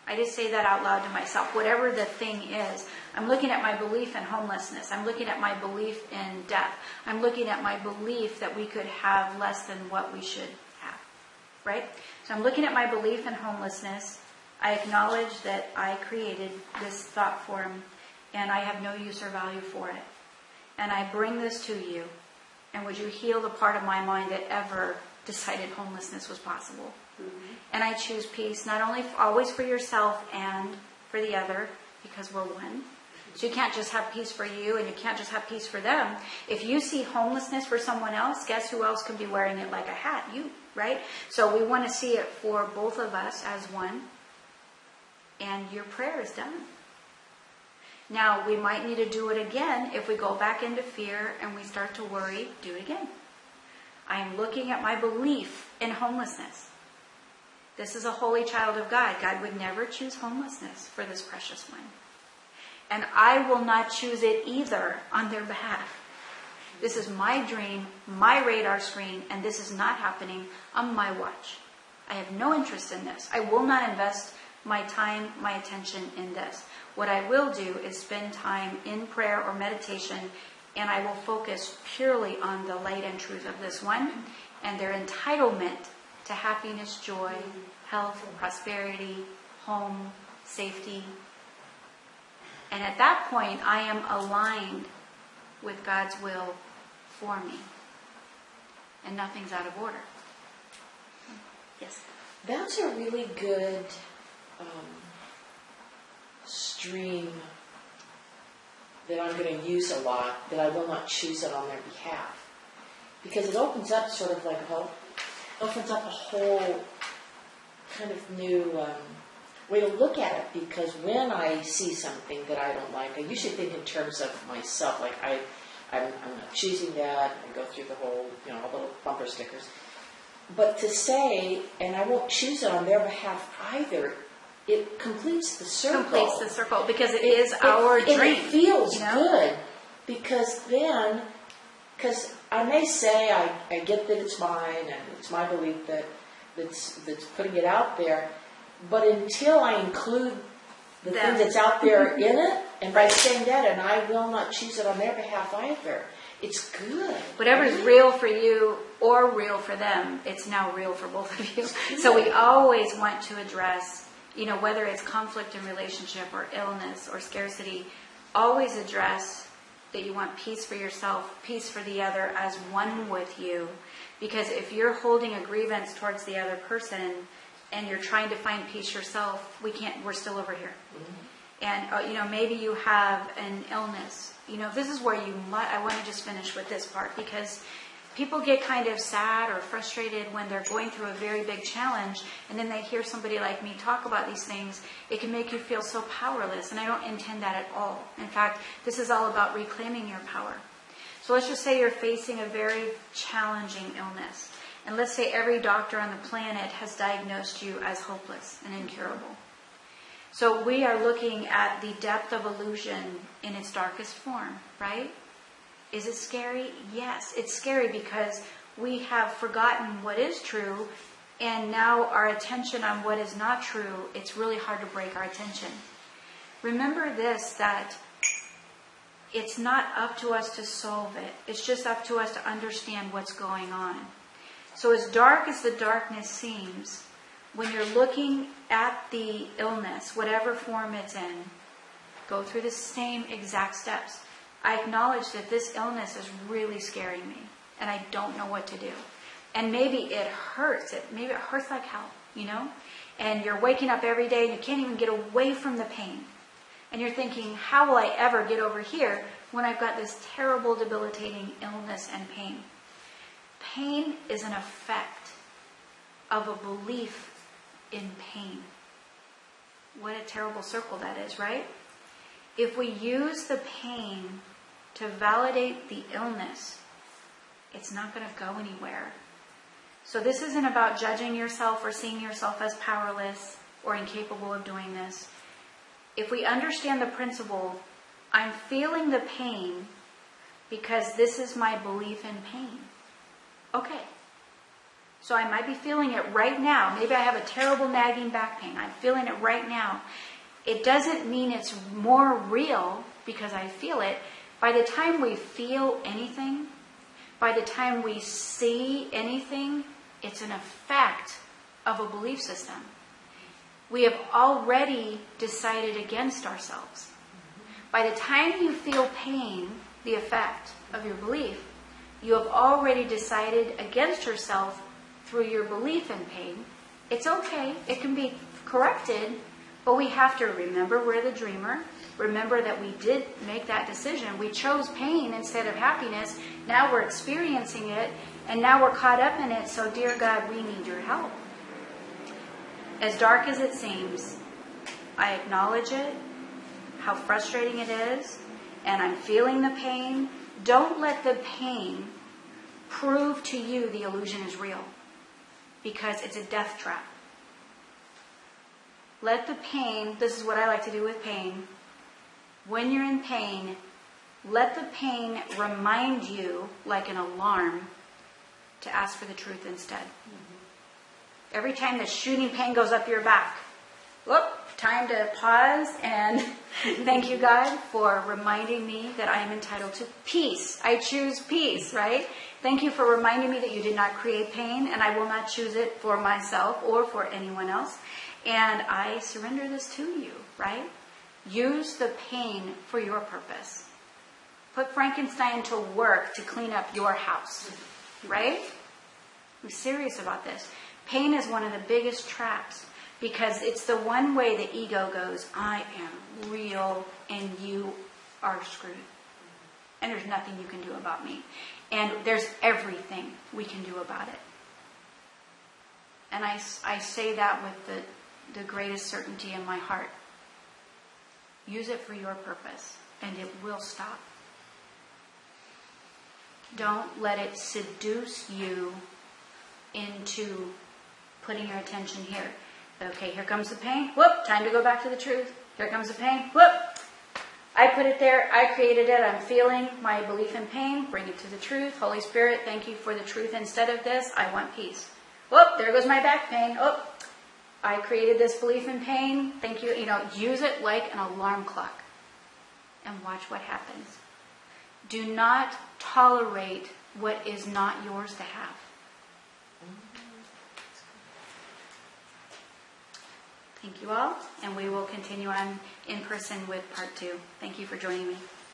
I just say that out loud to myself. Whatever the thing is, I'm looking at my belief in homelessness. I'm looking at my belief in death. I'm looking at my belief that we could have less than what we should have. Right? So I'm looking at my belief in homelessness. I acknowledge that I created this thought form and I have no use or value for it. And I bring this to you. And would you heal the part of my mind that ever decided homelessness was possible? Mm-hmm. And I choose peace, not only always for yourself and for the other, because we're one, So you can't just have peace for you, and you can't just have peace for them. If you see homelessness for someone else, guess who else can be wearing it like a hat? You, right? So we want to see it for both of us as one. And your prayer is done. Now, we might need to do it again. If we go back into fear and we start to worry, do it again. I am looking at my belief in homelessness. This is a holy child of God. God would never choose homelessness for this precious one. And I will not choose it either on their behalf. This is my dream, my radar screen, and this is not happening on my watch. I have no interest in this. I will not invest my time, my attention in this. What I will do is spend time in prayer or meditation, and I will focus purely on the light and truth of this one and their entitlement to happiness, joy, health, prosperity, home, safety. And at that point, I am aligned with God's will for me. And nothing's out of order. Yes? That's a really good stream that I'm going to use a lot, that I will not choose it on their behalf. Because it opens up sort of like opens up a whole kind of new way to look at it. Because when I see something that I don't like, I usually think in terms of myself. Like I'm not choosing that. I go through the whole, all the little bumper stickers. But to say, and I won't choose it on their behalf either, it completes the circle. Completes the circle, because it is our dream. It feels good, because I may say I get that it's mine and it's my belief that's putting it out there, but until I include the thing that's out there in it, and by saying that, and I will not choose it on their behalf either, it's good. Whatever's real for you or real for them, it's now real for both of you. So we always want to address, whether it's conflict in relationship or illness or scarcity, always address that you want peace for yourself, peace for the other as one with you. Because if you're holding a grievance towards the other person and you're trying to find peace yourself, we're still over here. Mm-hmm. And, maybe you have an illness. This is where I want to just finish with this part, because people get kind of sad or frustrated when they're going through a very big challenge, and then they hear somebody like me talk about these things. It can make you feel so powerless, and I don't intend that at all. In fact, this is all about reclaiming your power. So let's just say you're facing a very challenging illness, and let's say every doctor on the planet has diagnosed you as hopeless and incurable. So we are looking at the depth of illusion in its darkest form, right? Is it scary? Yes, it's scary because we have forgotten what is true, and now our attention on what is not true, it's really hard to break our attention. Remember this, that it's not up to us to solve it. It's just up to us to understand what's going on. So as dark as the darkness seems, when you're looking at the illness, whatever form it's in, go through the same exact steps. I acknowledge that this illness is really scaring me, and I don't know what to do. And maybe it hurts. Maybe it hurts like hell, And you're waking up every day and you can't even get away from the pain. And you're thinking, how will I ever get over here when I've got this terrible, debilitating illness and pain? Pain is an effect of a belief in pain. What a terrible circle that is, right? If we use the pain to validate the illness, it's not going to go anywhere. So this isn't about judging yourself or seeing yourself as powerless or incapable of doing this. If we understand the principle, I'm feeling the pain because this is my belief in pain. Okay. So I might be feeling it right now. Maybe I have a terrible nagging back pain. I'm feeling it right now. It doesn't mean it's more real because I feel it. By the time we feel anything, by the time we see anything, it's an effect of a belief system. We have already decided against ourselves. By the time you feel pain, the effect of your belief, you have already decided against yourself through your belief in pain. It's okay. It can be corrected, but we have to remember we're the dreamer. remember that we did make that decision. We chose pain instead of happiness. Now we're experiencing it, and now we're caught up in it. So, dear God, we need your help. As dark as it seems, I acknowledge it, how frustrating it is, and I'm feeling the pain. Don't let the pain prove to you the illusion is real, because it's a death trap. Let the pain, this is what I like to do with pain, when you're in pain, let the pain remind you, like an alarm, to ask for the truth instead. Every time the shooting pain goes up your back, whoop, time to pause and thank you, God, for reminding me that I am entitled to peace. I choose peace, right? Thank you for reminding me that you did not create pain, and I will not choose it for myself or for anyone else. And I surrender this to you, right? Use the pain for your purpose. Put Frankenstein to work to clean up your house, right? I'm serious about this. Pain is one of the biggest traps, because it's the one way the ego goes, I am real and you are screwed. And there's nothing you can do about me. And there's everything we can do about it. And I say that with the greatest certainty in my heart. Use it for your purpose, and it will stop. Don't let it seduce you into putting your attention here. Okay, here comes the pain. Whoop, time to go back to the truth. Here comes the pain. Whoop, I put it there. I created it. I'm feeling my belief in pain. Bring it to the truth. Holy Spirit, thank you for the truth. Instead of this, I want peace. Whoop, there goes my back pain. Oh, I created this belief in pain. Thank you. Use it like an alarm clock and watch what happens. Do not tolerate what is not yours to have. Thank you all, and we will continue on in person with part 2. Thank you for joining me.